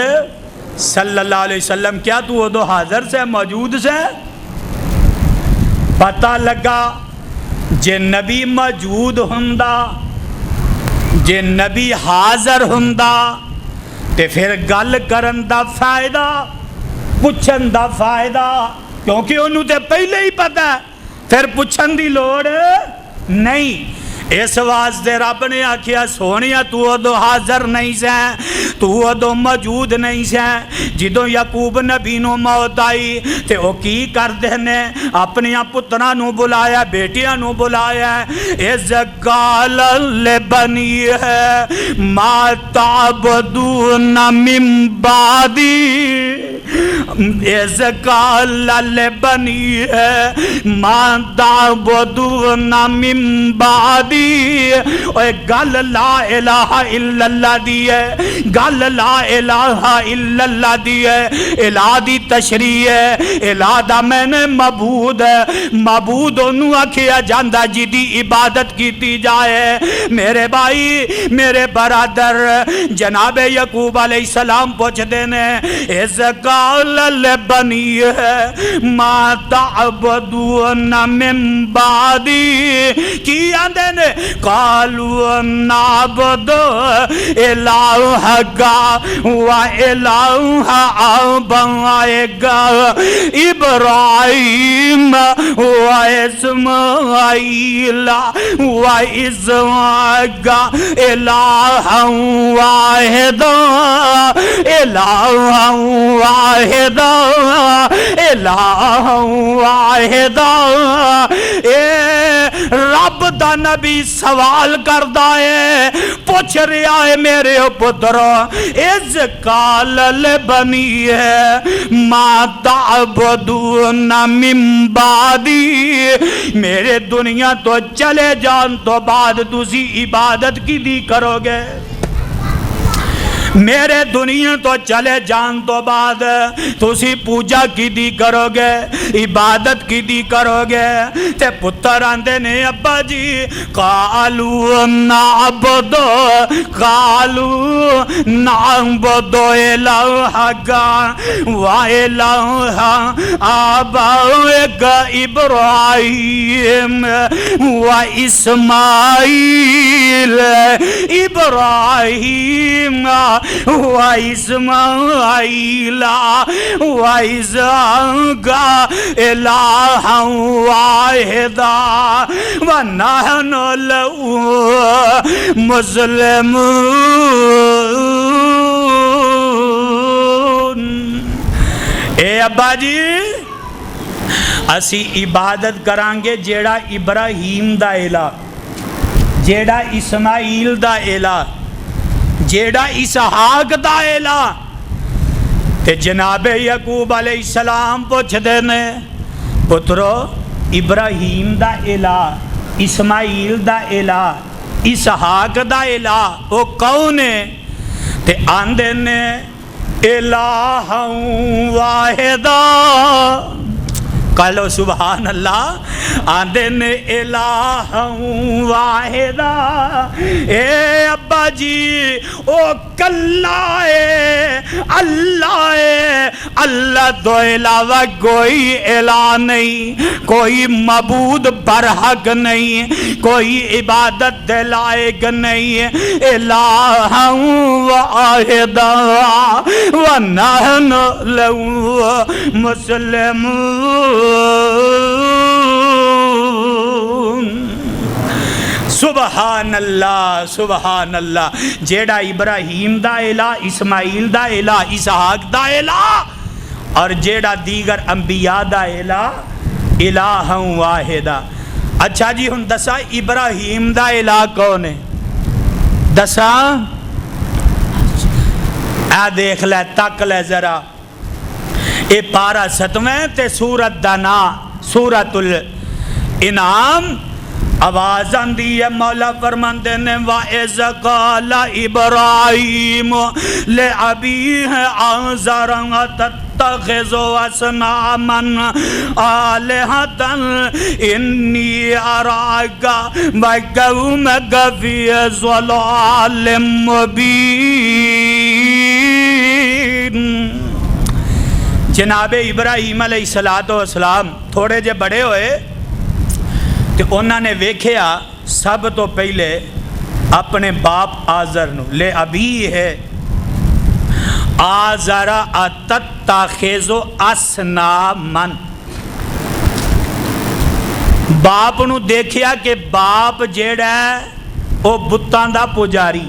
صلی اللہ علیہ وسلم کیا تو ادو حاضر سے موجود سے؟ پتہ لگا جے نبی موجود ہوندا، جے نبی حاضر ہوندا تے پھر گل کرن دا فائدہ، پوچھن دا فائدہ، کیونکہ انہوں تے پہلے ہی پتہ ہے، پھر پوچھن دی لوڑ نہیں۔ اس واسطے رب نے آکھیا سونیا تو ادو حاضر نہیں سے، تو ادو موجود نہیں سیں جدو یعقوب نبی نو موت آئی تے او کی کردے نے اپنی پتراں نو بلایا بیٹیاں نو بلایا اذ قال لبنی ہے ما تعبدون من بعدی اذ قال لبنی ہے ما تعبدون من بعدی اوے گل لا الہ الا اللہ دی ہے گل لا الہ الا اللہ دی ہے الہ دی تشریح ہے الہ دا میں نے معبود ہے معبود انہوں آکھیا جاندہ جدی عبادت کیتی جائے میرے بھائی میرے برادر جناب یعقوب علیہ السلام پوچھ دینے اذ قال لبنی ہے ما تعبدون من بعدی کی آندے نے قالوا نعبد الہک و الہ آبائک ابراہیم و اسماعیل و اسحاق الہا واحدا الہا واحدا الہا واحدا رب دا نبی سوال کردہ ہے پوچھ رہا ہے میرے پتر اذ قال لبنی ہے ما تعبدون من بعدی میرے دنیا تو چلے جان تو بعد تسی عبادت کی دی کرو گے میرے دنیا تو چلے جان تو بعد تسی پوجا کی دی کرو گے عبادت کی دی کرو گے تے پتر آندے نے ابا جی قالوا نعبد الہک و الہ آبائک ابراہیم و اسماعیل ابراہیم و اسماعیل و اسحاق الہا واحدا و نحن لہو مسلمون اے ابا جی اسی عبادت کرانگے جیڑا ابراہیم دا الہ جیڑا اسماعیل دا الہ جیڑا اسحاق دا الہ تے جناب یعقوب علیہ السلام پوچھ دینے پترو ابراہیم دا الہ اسماعیل دا الہ اسحاق دا الہ وہ کون ہے تے آندے نے الہ واحدا کہلو سبحان اللہ آندے نے الہ واحدا اے ابا جی او کلا ہے اللہ تو علاوہ کوئی الہ نہیں کوئی معبود برحق نہیں کوئی عبادت دلائق نہیں الہ واحدا ونحن لہو مسلمون سبحان اللہ سبحان اللہ جیڑا ابراہیم دا الہ اسماعیل دا الہ اسحاق دا الہ اور جیڑا دیگر انبیاء دا الہ الہ واحدہ اچھا جی ہن دسا ابراہیم دا الہ کون ہے دسا اے دیکھ لے تک لے ذرا اے پارا 7ویں تے سورت دا نا سورت الانعام آواز آندی ہے مولا فرماندے نے وَإِذْ قَالَ إِبْرَاهِيمُ لِأَبِيهِ آزَرَ تَتَّخِذُ أَصْنَامًا آلِهَةً إِنِّي أَرَاكَ وَقَوْمَكَ فِي ضَلَالٍ مُبِينٍ جناب ابراہیم علیہ السلام تھوڑے جے بڑے ہوئے تو انہوں نے ویکھیا سب تو پہلے اپنے باپ آزر نو لے ابھی ہے آزر اتتخذو اسنامن باپ نو دیکھیا کہ باپ جیڑا ہے وہ بتاں دا پجاری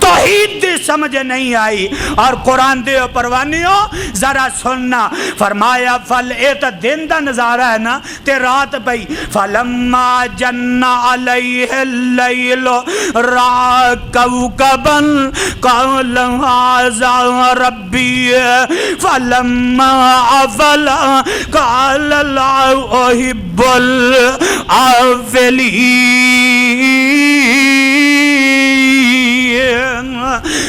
توحید دی سمجھ نہیں آئی. اور قرآن دے پروانیوں ذرا سننا, فرمایا فل اے تا دن دا نظارہ ہے نا تے رات پئی, فلما جن علیہ اللیل را کوکبا قال ھذا ربی فلما افل قال لا احب الافلین.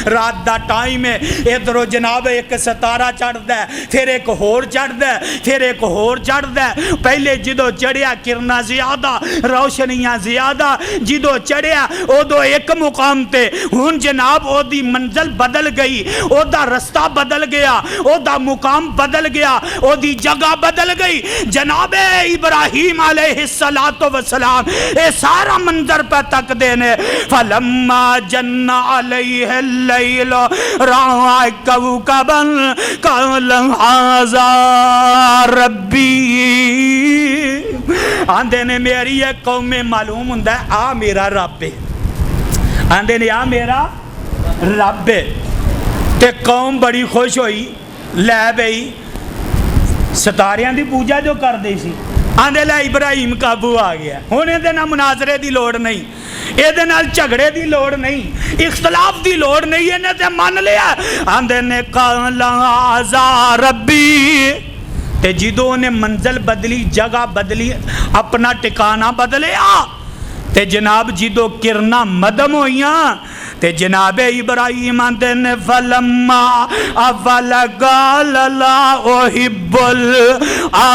رات دا ٹائم ہے, ادھرو جناب ایک ستارہ چڑھدا ہے, پھر ایک ہور چڑھدا ہے, پھر ایک ہور چڑھدا ہے. پہلے جدو چڑھیا کرنا زیادہ, روشنیاں زیادہ, جدو چڑھیا ادو ایک مقام تے, ہن جناب او دی منزل بدل گئی, او دا رستہ بدل گیا, او دا مقام بدل گیا, او دی جگہ بدل گئی. جناب ابراہیم علیہ السلام اے سارا منظر پہ تک دینے, فلما جن علیہ اللیل رأى كوكبا قال هذا ربی. آندے نے میری ایک قوم میں معلوم ہوندہ ہے آ میرا رب ہے, آندے نے آ میرا رب ہے. تے قوم بڑی خوش ہوئی, لے بھئی ستاریاں دی پوجا جو کر دی سی, آندے لے ابراہیم قابو آ گیا, ہونے دے نہ مناظرے دی لوڑ نہیں, اے دے نال جھگڑے دی لوڑ نہیں, اختلاف دی لوڑ نہیں, انہیں تے مان لیا. آندے نے قال ھذا ربی, تے جدوں نے منزل بدلی, جگہ بدلی, اپنا ٹکانہ بدلیا, تے جناب جدو کرنا مدم ہوئیاں, تے جناب ابراہیم آندے نے فلما افل قال لا احب الافلین.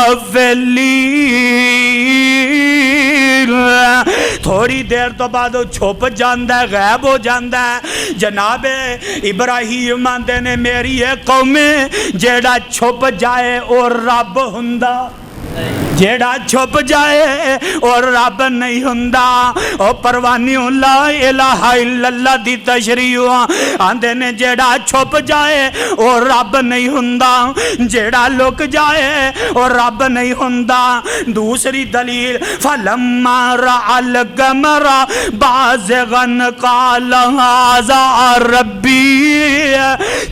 تھوڑی دیر تو بعد وہ چھپ جاندہ ہے, غائب ہو جاندہ ہے. جناب ابراہیم آندے نے میری ایک قوم جیڑا چھپ جائے اور رب ہندہ, جیڑا چھپ جائے اور رب نہیں ہندہ. او پروانیوں لا الہ الا اللہ دی تشریح آندے نے جیڑا چھپ جائے اور رب نہیں ہندہ, جیڑا لک جائے اور رب نہیں ہندہ. دوسری دلیل فلما رأى القمر بازغا قال ھذا ربی.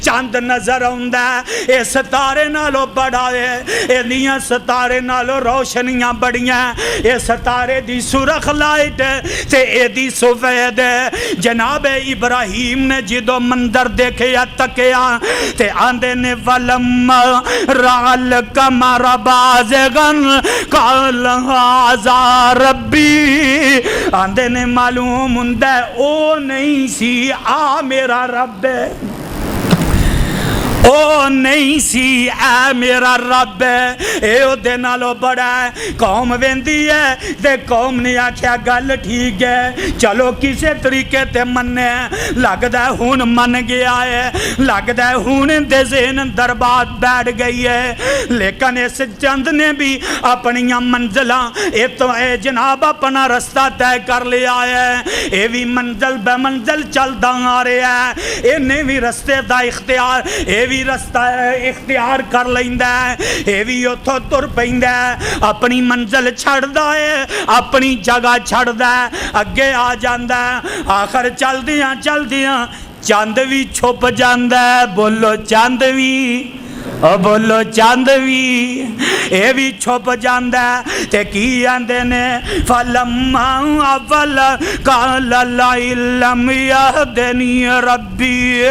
چاند نظر آندہ ہے, اے ستارے نالو بڑا ہے, اے دیاں ستارے نالو روشنیاں بڑیاں, اے ستارے دی سرخ لائٹ تے اے دی سفید. جناب ابراہیم نے جدو منظر دیکھے یا تکیا تے آندے نے فلما رأى القمر بازغا قال ھذا ربی. آندے نے معلوم ہوندہ ہے او نہیں سی آ میرا رب ہے, او نہیں سی اے میرا رب ہے. اے او دے نالو بڑا ہے. قوم ویندی ہے تے قوم نے آکھیا گل ٹھیک ہے, چلو کسے طریقے تے مننے, لگدا ہے ہون من گیا ہے, لگدا ہے ہون دے ذہن اندر بات بیٹھ گئی ہے. لیکن اس چند نے بھی اپنیاں منزلاں اے جناب اپنا رستہ طے کر لیا ہے. اے بھی منزل بے منزل چلدا آ رہا ہے, انہیں بھی رستے دا اختیار, اے بھی رستہ اختیار کر لیندہ ہے, اے بھی اتھو تر پیندہ ہے, اپنی منزل چھڑدا ہے, اپنی جگہ چھڑدا ہے, اگے آ جاندہ ہے. آخر چل دیاں چاند بھی چھپ جاندہ ہے. بولو چاند بھی, او بولو چاند بھی, اے بھی چھپ جاندہ ہے. تے کی آندے نے فلما افل قال لم یهدنی ربی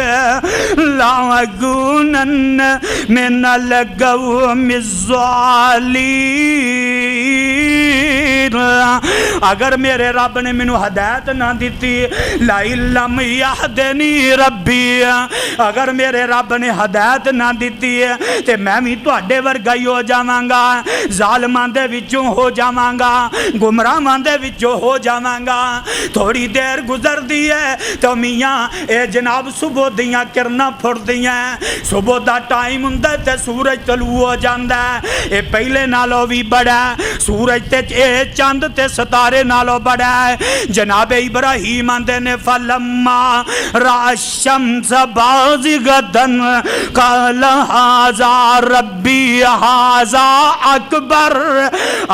لاکونن من القوم الضالین. اگر میرے رب نے منو ہدایت نہ دیتی, لم یهدنی ربی, اگر میرے رب نے ہدایت نہ دیتی تے میں بھی تواڈے ورگا ہی ہو جاواں گا, ظالماں دے وچوں ہو جاواں گا, گمراہاں دے وچوں ہو جاواں گا. تھوڑی دیر گزر دی ہے تو میاں اے جناب صبح دیاں کرنا پھردیاں, صبح دا ٹائم ہوندا تے سورج طلوع ہو جاندا ہے. اے پہلے نالوں بھی بڑا ہے, سورج تے اے چاند تے ستارے نالوں بڑا ہے. جناب ابراہیم آندے نے فلما رأى الشمس بازغة قال ھذا ربی ھذا اکبر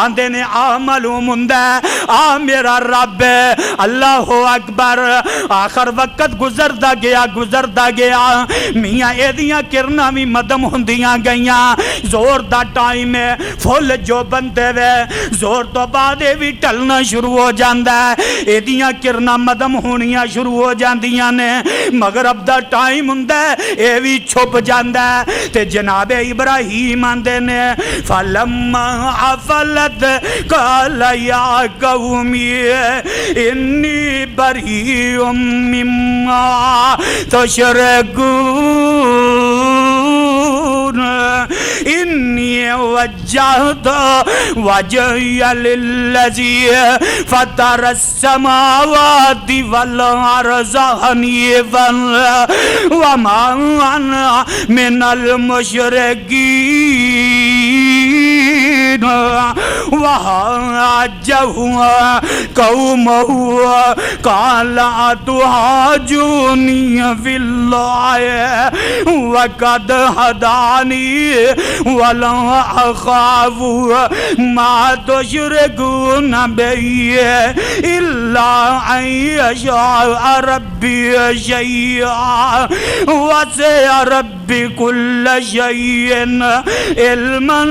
آندے نے آ معلوم ہوندا آ میرا رب اللہ اکبر آخر وقت گزردا گیا میاں ایدیاں کرنا بھی مدم ہوندیاں گئیاں زور دا ٹائم ہے فل جو بندے وے زور تو بعد اے بھی ٹلنا شروع ہو جاندا ہے ایدیاں کرنا مدم ہونیاں شروع ہو جاندیاں نے مغرب دا ٹائم ہوندا ہے اے بھی چھپ جاندا ہے تے جناب ابراہیم آندے نے فلما افلت قال یا قومی انی بریء مما تشركون انی وجہت وجہی للذی فطر السماوات والارض حنیفا وما انا من المشرکین وحاجہ قومہ قال اتحاجونی فی اللہ وقد ہدانی ولا اخاف ما تشركون به الا ان يشاء ربي شيئا وسع ربي كل شيء علما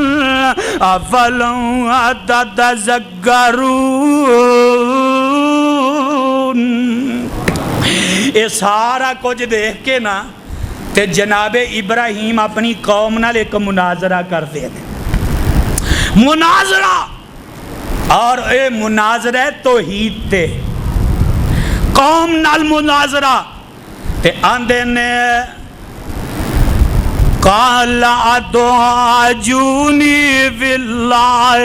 افلا تتذكرون یہ سارا کچھ دیکھ کے نا تے جناب ابراہیم اپنی قوم نال ایک مناظرہ کرتے ہیں مناظرہ اور اے مناظرہ توحید تے قوم نال مناظرہ تے آندے نے قال اتحاجونی فی اللہ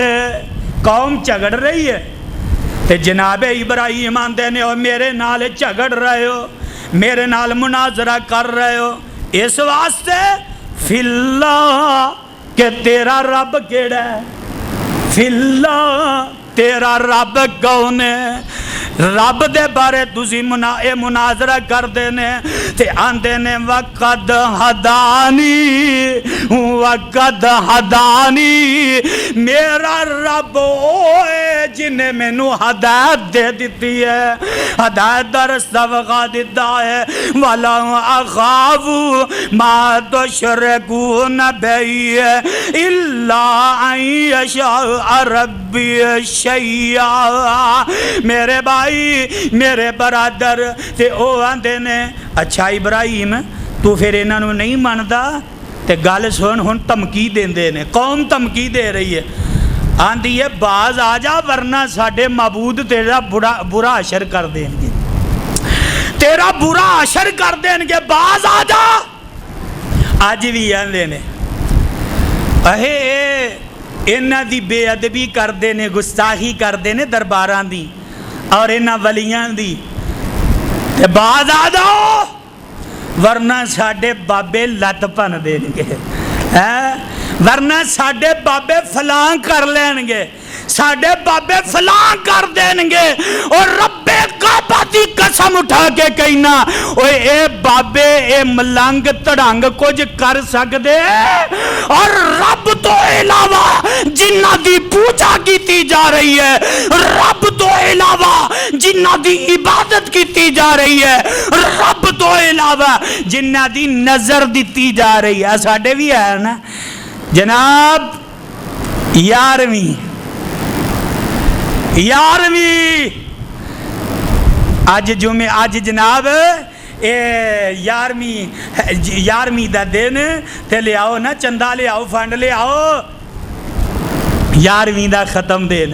قوم جھگڑ رہی ہے تے جناب ابراہیم آندے نے اور میرے نال جھگڑ رہے ہو میرے نال مناظرہ کر رہے ہو اس واسطے فی اللہ کہ تیرا رب کیڑا ہے فی اللہ تیرا رب کون ہے رب دے بارے تسی مناظرہ کر دینے تے آندے نے وقد ہدانی میرا رب ہوئے جنہیں میں نو ہدایت دے دیتی ہے ہدایت در سوغا دیتا ہے وَلَا أَخَافُ مَا تُشْرِكُونَ بِهِ إِلَّا أَن يَشَاءَ رَبِّي شَيْئًا میرے بھائی میرے برادر تے او آندے نے اچھا ابراہیم تو پھر انہاں نو نہیں ماندا تے گل سن ہن دھمکی دیندے نے قوم دھمکی دے رہی ہے آندی ہے باز آ جا ورنہ ساڈے معبود تیرا برا حشر کر دیں گے تیرا برا حشر کر دیں گے باز آ جا اج بھی آندے نے اہے انہاں دی بے ادبی کردے نے گستاخی کردے نے درباراں دی اور انہاں ولیاں دی تے باز آ جاؤ ورنہ ساڈے بابے لت پن دیں گے ورنہ ساڈے بابے فلاں کر لین گے ساڈے بابے فلاں کر دیں گے اور رب کعبہ دی قسم اٹھا کے کہنا اے بابے اے ملنگ تڑنگ کچھ کر سکدے اور رب تو علاوہ جنہ دی پوجا کیتی جا رہی ہے رب تو علاوہ جنہ دی عبادت کیتی جا رہی ہے رب تو علاوہ جنہ دی نظر دیتی جا رہی ہے ساڈے بھی ہے نا جناب 11ویں آج جمعہ آج جناب 11ویں دا دن تے لے آؤ نا چندہ لے آؤ فنڈ لے آؤ 11ویں دا ختم دن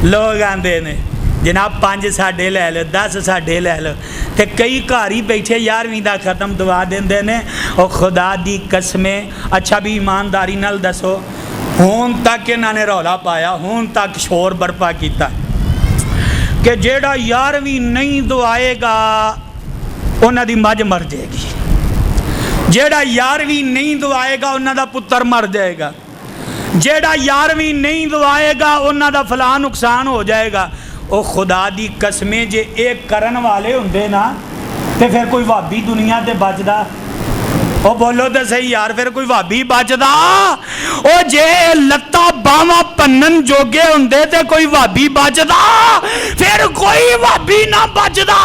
لوگ آندے نے جناب 5 ساڈے لے لو 10 ساڈے لے لو تے کئی گھر ہی بیٹھے 11ویں دا ختم دعا دیندے نے اور خدا دی قسمیں اچھا بھی ایمانداری نال دسو ہون تک انہاں نے رولا پایا ہون تک شور برپا کیتا کہ جیڑا 11ویں نہیں دعائے گا انہاں دی مجھ مر جائے گی جیڑا 11ویں نہیں دعائے گا انہاں دا پتر مر جائے گا جیڑا 11ویں نہیں دعائے گا انہاں دا فلاں نقصان ہو جائے گا او خدا دی قسمیں جے ایک کرن والے ہوندے نا تے پھر کوئی وہابی دنیا تے بچدا وہ بولو تو صحیح یار، پھر کوئی بھابی بچدا؟ وہ جے لتاں باواں پنن جوگے ہوندے تے کوئی بھابی بچدا؟ پھر کوئی بھابی نہ بچدا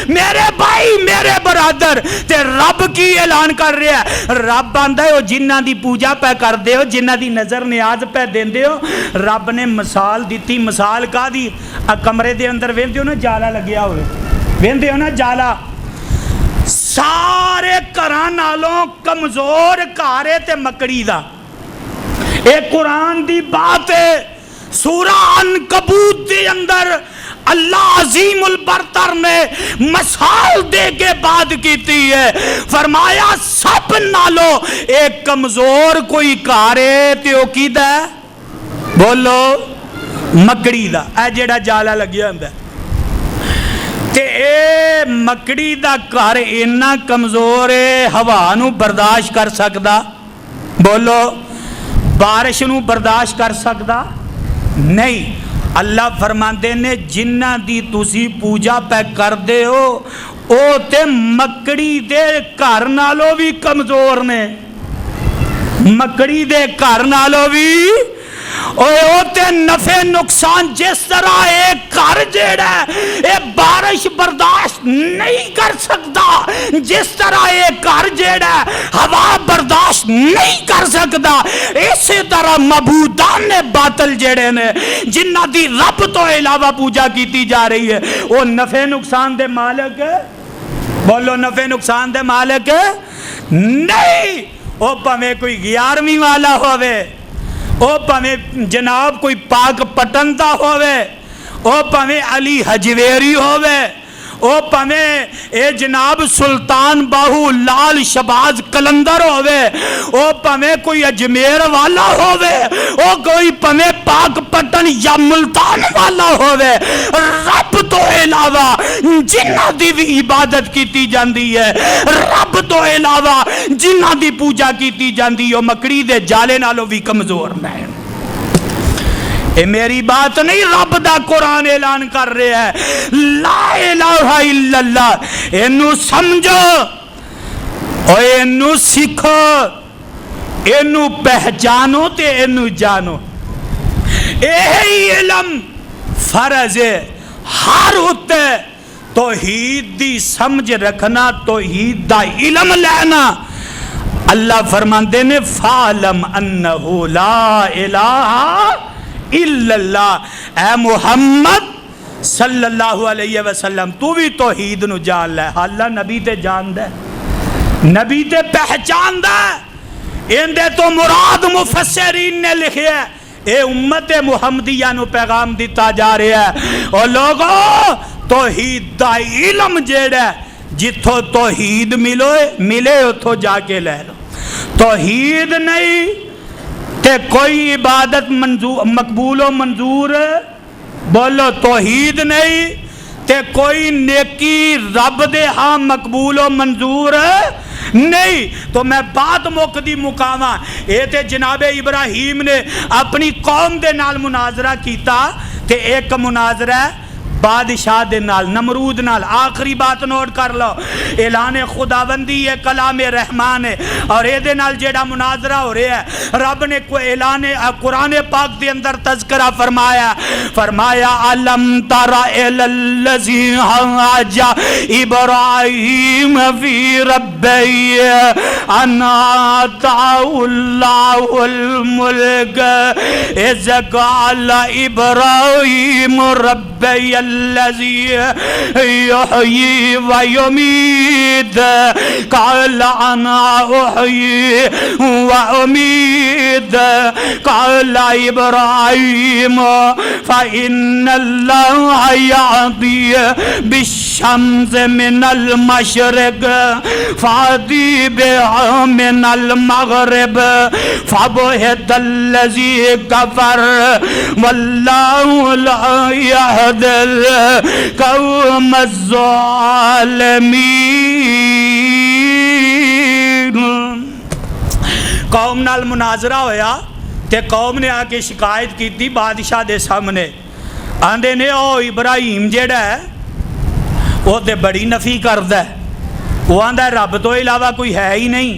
میرے بھائی میرے برادر۔ تے رب کی اعلان کر رہا ہے، رب آندا ہے وہ جنہاں دی پوجا پہ کردے ہو، جنہاں دی نظر نیاز پہ دیندے ہو، رب نے مثال دیتی۔ مثال کا دی؟ کمرے دے اندر ویندے ہو نا جالا لگیا ہوئے، ویندے ہو نا جالا، سارے گھراں نالوں کمزور گھر ہے تے مکڑی دا۔ اے قرآن دی بات ہے، سورہ عنکبوت دے اندر اللہ عظیم البرتر نے مثال دے کے بات کیتی ہے، فرمایا سب نالوں ایک کمزور کوئی گھر ہے تے او کیدا ہے؟ بولو مکڑی دا۔ اے جیڑا جالا لگیا ہوندا ہے تے اے مکڑی دا گھر اینا کمزور ہے، ہوا نو برداشت کر سکدا؟ بولو بارش نو برداشت کر سکدا؟ نہیں۔ اللہ فرماندے نے جنہ دی تسی پوجا پہ کر دے ہو او تے مکڑی دے گھر نالوں بھی کمزور نے، مکڑی دے گھر نالوں بھی او تے نفع نقصان جس طرح ایک گھر جیڑا ہے اے بارش برداشت نہیں کر سکتا، جس طرح ایک گھر جیڑا ہے ہوا برداشت نہیں کر سکتا، اسی طرح معبودان باطل جیڑے نے جنہ دی رب تو علاوہ پوجا کیتی جا رہی ہے وہ نفع نقصان دے مالک ہے؟ بولو نفع نقصان دے مالک ہے؟ نہیں۔ او پاویں کوئی 11ویں والا ہوئے، او پاویں جناب کوئی پاک پٹن دا ہوئے، او پاویں علی حجویری ہوئے، او پاویں اے جناب سلطان باہو لال شباز کلندر ہوئے، او پاویں کوئی اجمیر والا ہوئے، او کوئی پاویں پاک پٹن یا ملتان والا ہوئے، رب تو علاوہ جنہ دی بھی عبادت کیتی جاندی ہے، رب تو علاوہ جنہ دی پوجا کیتی جاندی ہے، مکڑی دے جالے نالوں بھی کمزور نہیں۔ اے میری بات نہیں، رب دا قرآن اعلان کر رہے ہے لا الہ الا اللہ۔ اینو سمجھو اور اینو سکھو، اینو پہچانو تے اینو جانو۔ یہی علم فرض ہے ہر ہوتے، توحید دی سمجھ رکھنا، توحید دا علم لینا۔ اللہ فرماندے نے فَعْلَمْ أَنَّهُ لَا إِلَهَ الا اللہ۔ اے محمد صلی اللہ علیہ وسلم تو بھی توحید نو جان لے۔ اللہ نبی تے جان دے، نبی تے پہچان دے، اندے تو مراد مفسرین نے لکھے ہے اے امت محمدیہ نو پیغام دیتا جا رہا ہے اور لوگوں توحید دا علم جیڑا جتھو توحید ملے اتھو جا کے لے لو۔ توحید نہیں تے کوئی عبادت مقبول و منظور، بولو توحید نہیں تے کوئی نیکی رب دے ہاں مقبول و منظور نہیں۔ تو میں بات مقدی مقامہ اے تے جناب ابراہیم نے اپنی قوم دے نال مناظرہ کیتا تے ایک مناظرہ بادشاہ دے نال، نمرود نال۔ آخری بات نوٹ کر لو، اعلان خداوندی ہے، کلام رحمان ہے، اور اے دے نال جیڑا مناظرہ ہو رہا ہے رب نے کوئی اعلان قرآن پاک دے اندر تذکرہ فرمایا علم تر الی الذی حاج ابراہیم فی ربی ان آتاہ اللہ الملک اذ قال ابراہیم ربی الذي يحيي ويميت قال انا احيي واميت قال ابراهيم فان الله يعطي بالشمس من المشرق فاتي بها من المغرب فبهت الذي كفر والله لا يهدي قوم الظالمین۔ قوم نال مناظرہ ہویا تے قوم نے آ کے شکایت کی تھی بادشاہ دے سامنے، آندے نے او ابراہیم جیڑا ہے وہ تے بڑی نفی کردہ ہے، وہ آندہ رب تو علاوہ کوئی ہے ہی نہیں،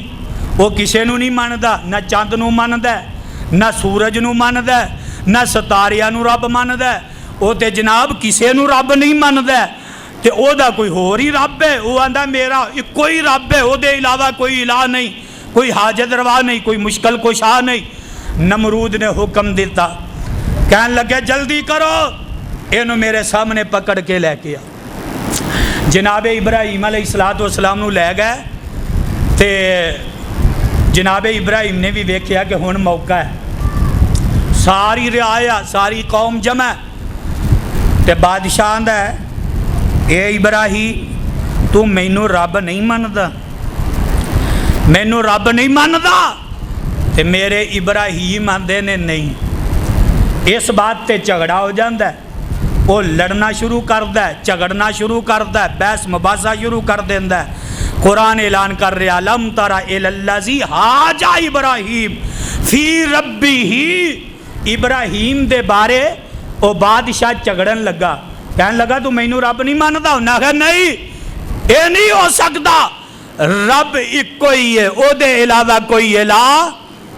وہ کسے نو نہیں ماندا، نہ چند نو ماندا ہے، نہ سورج نو ماندا ہے، نہ ستاریاں نو رب ماندا ہے، وہ تے جناب کسے نو رب نہیں ماندا ہے، تے او دا کوئی ہور ہی رب ہے، وہ آندا میرا ایک کوئی رب ہے، او دے علاوہ کوئی الہ نہیں، کوئی حاجت روا نہیں، کوئی مشکل کشا نہیں۔ نمرود نے حکم دیتا، کہنے لگے جلدی کرو، اینو میرے سامنے پکڑ کے لے کے آ۔ جناب ابراہیم علیہ السلام نو لے گئے، تے جناب ابراہیم نے بھی ویکھیا کہ ہن موقع ہے، ساری رعایا ساری قوم جمع، تے بادشاہ آندا ہے اے ابراہیم تو مینوں رب نہیں مندا، مینوں رب نہیں مندا، تے میرے ابراہیم آندے نے نہیں۔ اس بات تے جھگڑا ہو جاندا ہے، وہ لڑنا شروع کردا ہے، جھگڑنا شروع کردا ہے، بحث مباحثہ شروع کر دیندا ہے۔ قرآن اعلان کر رہا لم تر الی الذی حاج ابراہیم فی ربہ، ابراہیم دے بارے او بادشاہ جھگڑن لگا، کہنے لگا تو مینوں رب نہیں ماندا، انہاں کہا نہیں اے نہیں ہو سکتا، رب ایک کوئی ہے، او دے علاوہ کوئی الہ،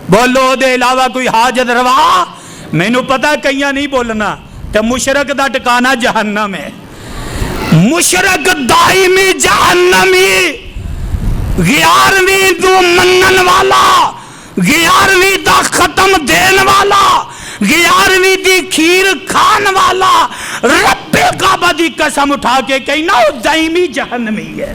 بولو او دے علاوہ کوئی حاجت روا، مینوں پتا کئیاں نہیں بولنا، تے مشرک دا ٹکانا جہنم ہے، مشرک دائمی جہنمی، 11ویں تو منن والا، 11ویں دا ختم دین والا، 11ویں دی کھیر کھان والا، رب کعبہ دی قسم اٹھا کے کہنا وہ دائمی جہنمی ہے۔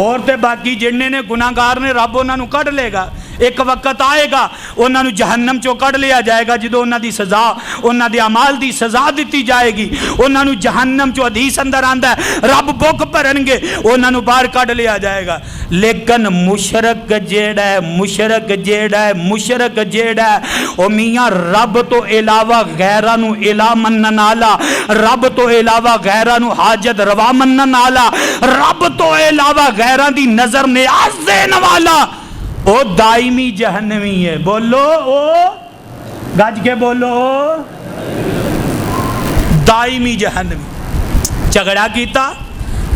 اور تے باقی جننے نے گناہگار نے رب انہاں نو کڈ لے گا، ایک وقت آئے گا انہاں نو جہنم چوں کڈ لیا جائے گا، جدو انہاں دی سزا، انہاں دی اعمال دی سزا دیتی جائے گی، انہاں نو جہنم چوں حدیث اندر آندا ہے رب بک بھرن گے، انہاں نو باہر کڈ لیا جائے گا۔ لیکن مشرک جیڑا ہے، مشرک جیڑا ہے، مشرک جیڑا ہے، او میاں رب تو علاوہ غیراں نو الہ منن والا، رب تو علاوہ غیراں نو حاجت روا منن والا، رب تو علاوہ غیراں دی نظر نیاز دین والا، او دائمی جہنمی ہے۔ بولو او گج کے بولو دائمی جہنمی۔ جھگڑا کیتا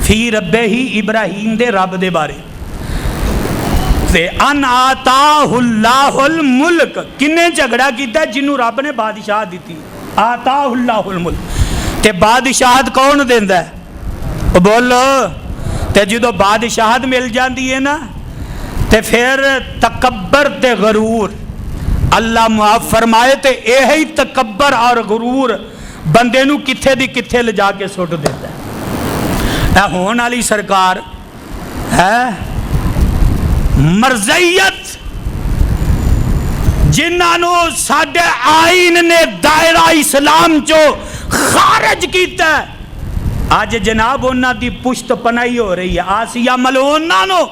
فی ربہ ہی ابراہیم دے رب دے بارے، تے ان آتاہ اللہ الملک، کنے جھگڑا کیتا جنوں رب نے بادشاہ دیتی، آتاہ اللہ الملک، تے بادشاہت کون دیندا ہے؟ بولو، تے جدو بادشاہت مل جاندی ہے نا، تے پھر تکبر تے غرور، اللہ معاف فرمائے، تے اے ہی تکبر اور غرور بندے نو کتھے دی کتھے لے جا کے سٹ دیتا ہے۔ اے ہون والی سرکار ہے مرضیت، جنہاں نو ساڈے آئین نے دائرہ اسلام چو خارج کیتا ہے، آج جناب انہاں دی پشت پناہی ہو رہی ہے۔ آسیہ ملعونہ نو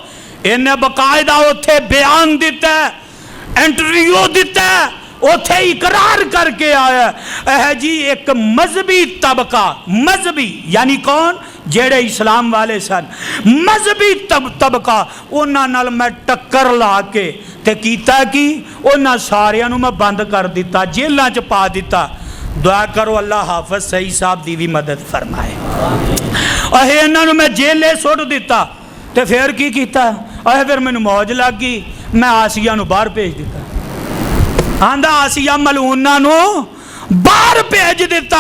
انہیں باقاعدہ اتھے بیان دیتا ہے، انٹرویو دیتا ہے، اتھے اقرار کر کے آیا ہے جی ایک مذہبی طبقہ، مذہبی یعنی کون؟ جیڑے اسلام والے سن، مذہبی طبقہ، انہاں نال میں ٹکر لا کے تے کیتا کی انہاں ساریاں نو میں بند کر دیتا، جیلاں چ پا دیتا۔ دعا کرو اللہ حافظ سعید صاحب دی بھی مدد فرمائے۔ اے انہاں نو میں جیلے سٹ دیتا، تے پھر کی کیتا؟ اے پھر مینوں موج لگ گئی، میں آسیہ نو باہر بھیج دیتا، آندا آسیہ ملعونہ نو باہر بھیج دیتا،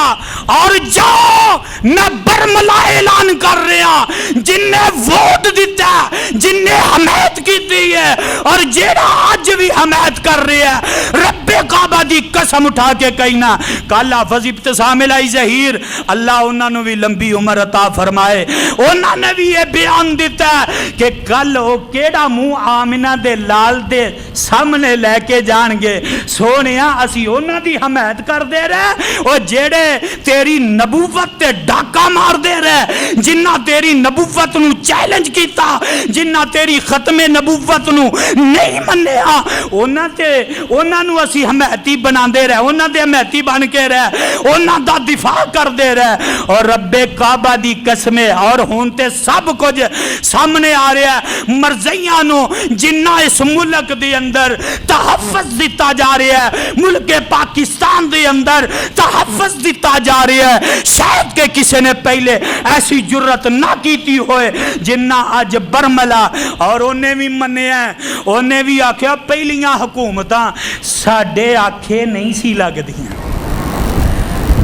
اور جو میں برملا اعلان کر رہا جن نے ووٹ دیتا ہے، جن نے حمایت کی دی ہے، اور جیڑا آج بھی حمایت کر رہا ہے، رب کعبہ دی قسم اٹھا کے کہنا کل حافظ ابتسام الہی ظہیر اللہ انہوں نے بھی لمبی عمر عطا فرمائے، انہوں نے بھی یہ بیان دیتا ہے کہ کل وہ کیڑا منہ آمنہ دے لال دے سامنے لے کے جان گے، سونیا اسی انہوں دی حمایت کر دے رہے، اور جیڑے تیری نبوت تے ڈاکہ مار دے رہے، جنہ تیری نبوت نو چیلنج کیتا، جنہ تیری ختم نبوت نو نہیں منیا، انہاں نو اسی حمایتی بنا دے رہے، انہاں دے حمایتی بن کے رہے، انہاں دا دفاع کر دے رہے، اور رب کعبہ دی قسمیں اور ہونتے سب کچھ سامنے آ رہا ہے، مرضیاں نو جنہ اس ملک دے اندر تحفظ دیتا جا رہا ہے، ملک پاکستان دے اندر تحفظ دیتا جا رہا ہے، شاید کہ کسی نے پہلے ایسی جرت نہ کیتی ہوئے، جنہ آج برملا اور انہیں بھی منیا انہیں بھی آکھیا پہلیاں حکومتاں ساڈے آکھے نہیں سی لگدیاں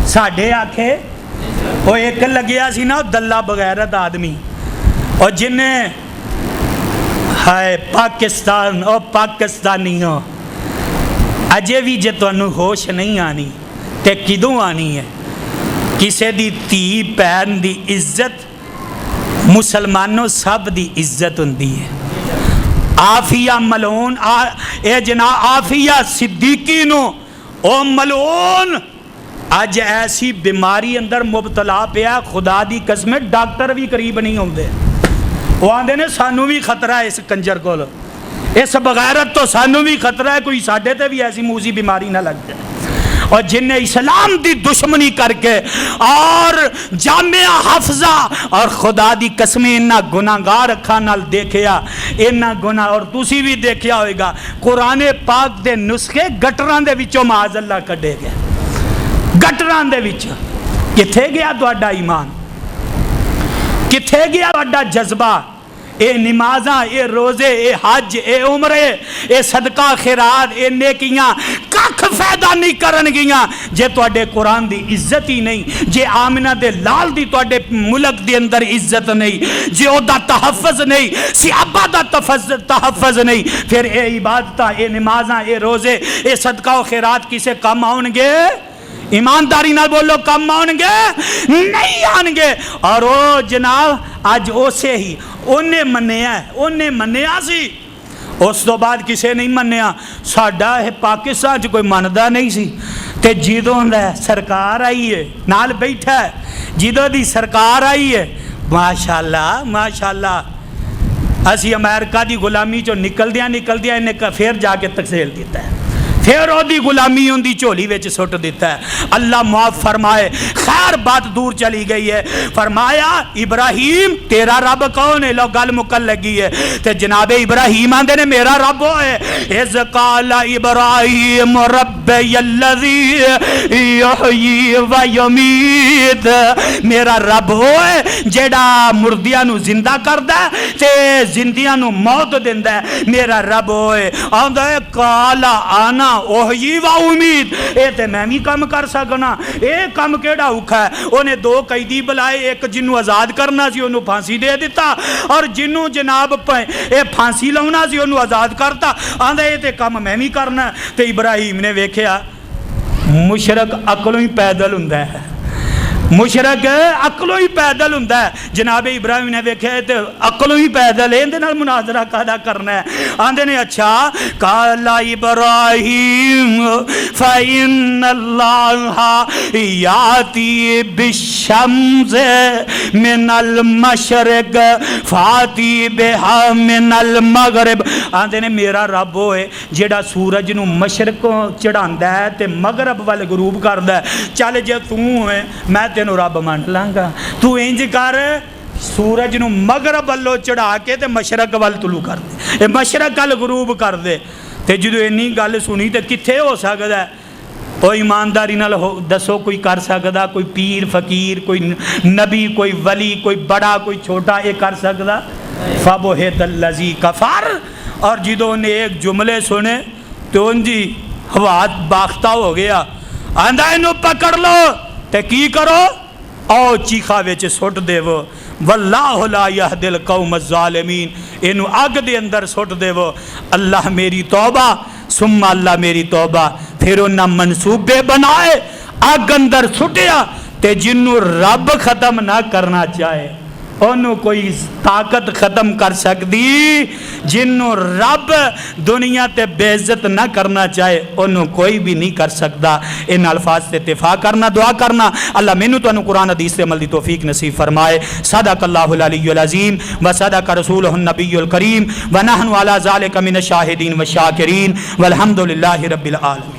ساڈے آکھے وہ ایک لگیا سی نا دلہ بغیرت آدمی اور جنہیں ہائے پاکستان اور پاکستانی ہو اجے بھی جے تانوں ہوش نہیں آنی تے کدوں آنی ہے کسے دی تی پین دی عزت مسلمانوں سب دی عزت ہوندی ہے آفیہ ملعون اے جناب آفیہ صدیقی نو او ملعون اج ایسی بیماری اندر مبتلا پیا خدا دی قسم ڈاکٹر بھی قریب نہیں ہوندے وہ آندے نے سانو بھی خطرہ ہے اس کنجر کو اس بغیرت تو سانو بھی خطرہ ہے کوئی ساڈے تے بھی ایسی موذی بیماری نہ لگ جائے اور جن نے اسلام دی دشمنی کر کے اور جامعہ حفظہ اور خدا دی قسمیں انہا گناہگار اکھاں نال دیکھیا انہا گناہ اور تسی بھی دیکھیا ہوئے گا قرآن پاک دے نسخے گٹران دے وچوں معاذ اللہ کڈے گئے گٹران دے وچوں کتھے گیا تہاڈا ایمان کتھے گیا تہاڈا جذبہ اے نمازاں اے روزے اے حج اے عمرے اے صدقہ خیرات اے نیکیاں ککھ فائدہ نہیں کرن گیاں جے تواڈے قرآن دی عزت ہی نہیں جے آمنہ دے لال دی تواڈے ملک دے اندر عزت نہیں جے او دا تحفظ نہیں صحابہ دا تحفظ نہیں پھر اے عبادتہ اے نمازاں اے روزے اے صدقہ و خیرات کسے کم آن گے ایمانداری نہ بولو کم آن گے نہیں آن گے اور او جناب آج اسے ہی انہیں منیا سی اس تو بعد کسے نہیں منیا ساڈا ہے پاکستان کوئی مندہ نہیں سی تے جیدوں دا سرکار آئی ہے نال بیٹھا ہے جیدوں دی سرکار آئی ہے ماشاءاللہ ماشاءاللہ اسی امریکہ دی غلامی چو نکل دیا انہیں پھر جا کے تکسیل دیتا ہے پھر او دی غلامی ان دی چولی ویچ سٹ دیتا ہے اللہ معاف فرمائے خیر بات دور چلی گئی ہے فرمایا ابراہیم تیرا رب کون ہے لو گل مکل لگی ہے تے جناب ابراہیم آندے نے میرا رب ہوئے اذ قال ابراہیم ربی اللذی یحیی و یمیت میرا رب ہوئے جیڑا مردیاں نو زندہ کردہ تے زندیاں نو موت دیندہ میرا رب ہوئے آندے قال آنا اوہی و امید اے تے میں بھی کم کر سکنا اے کم کیڑا اوکھا ہے انہیں دو قیدی بلائے ایک جنو آزاد کرنا سی انہوں پھانسی دے دیتا اور جنو جناب اے پھانسی لونا سی انہوں آزاد کرتا آندھا اے تے کم میں بھی کرنا تے ابراہیم نے ویکھیا مشرک عقلوں ہی پیدل ہوندہ ہے مشرک عقلوں ہی پیدل ہوندہ ہے جناب ابراہیم نے ویکھے تے عقلوں ہی پیدل ہے اندھے نال مناظرہ کادا کرنا ہے آندھے نے اچھا قال ابراہیم فَإِنَّ اللَّهَ يَأْتِي بِالشَّمْسِ مِنَ الْمَشْرِقِ فَأْتِي بِهَا مِنَ الْمَغْرِبِ آندھے نے میرا رب ہوئے جیڑا سورج نو مشرق چڑھاندہ ہے تے مغرب والے غروب کردہ ہے چل جے توں ہوئے میں تینو رب مان لانگا تو انج کر سورج نو مغرب والو چڑھا کے تے مشرق وال طلوع کر دے مشرق وال غروب کر دے تے جدو اینی گل سنی تے کتھے ہو سکدا ہے کوئی ایمانداری نال دسو کوئی کر سکدا کوئی پیر فقیر کوئی نبی کوئی ولی کوئی بڑا کوئی چھوٹا یہ کر سکدا فَبُهِتَ الَّذِي كَفَرَ اور جدو نے ایک جملے سنے تو ان جی حوات باختہ ہو گیا آندھا انہوں پکڑ لو تے کی کرو او چیخا ویچے سٹ دے وہ واللہ لا یہد القوم الظالمین انہوں آگ دے اندر سٹ دے وہ اللہ میری توبہ ثم اللہ میری توبہ پھر انہاں منصوبے بنائے آگ اندر سٹیا تے جنہوں رب ختم نہ کرنا چاہے انہوں کوئی طاقت ختم کر سکتی جنہوں رب دنیا تے بے عزت نہ کرنا چاہے انہوں کوئی بھی نہیں کر سکتا ان الفاظ سے اتفاق کرنا دعا کرنا اللہ مینو تو انہوں قرآن حدیث سے عمل دی توفیق نصیب فرمائے صدق اللہ العلی العظیم و صدق رسولہ النبی الکریم و نحن علی ذالک من الشاہدین و الشاکرین والحمدللہ رب العالمین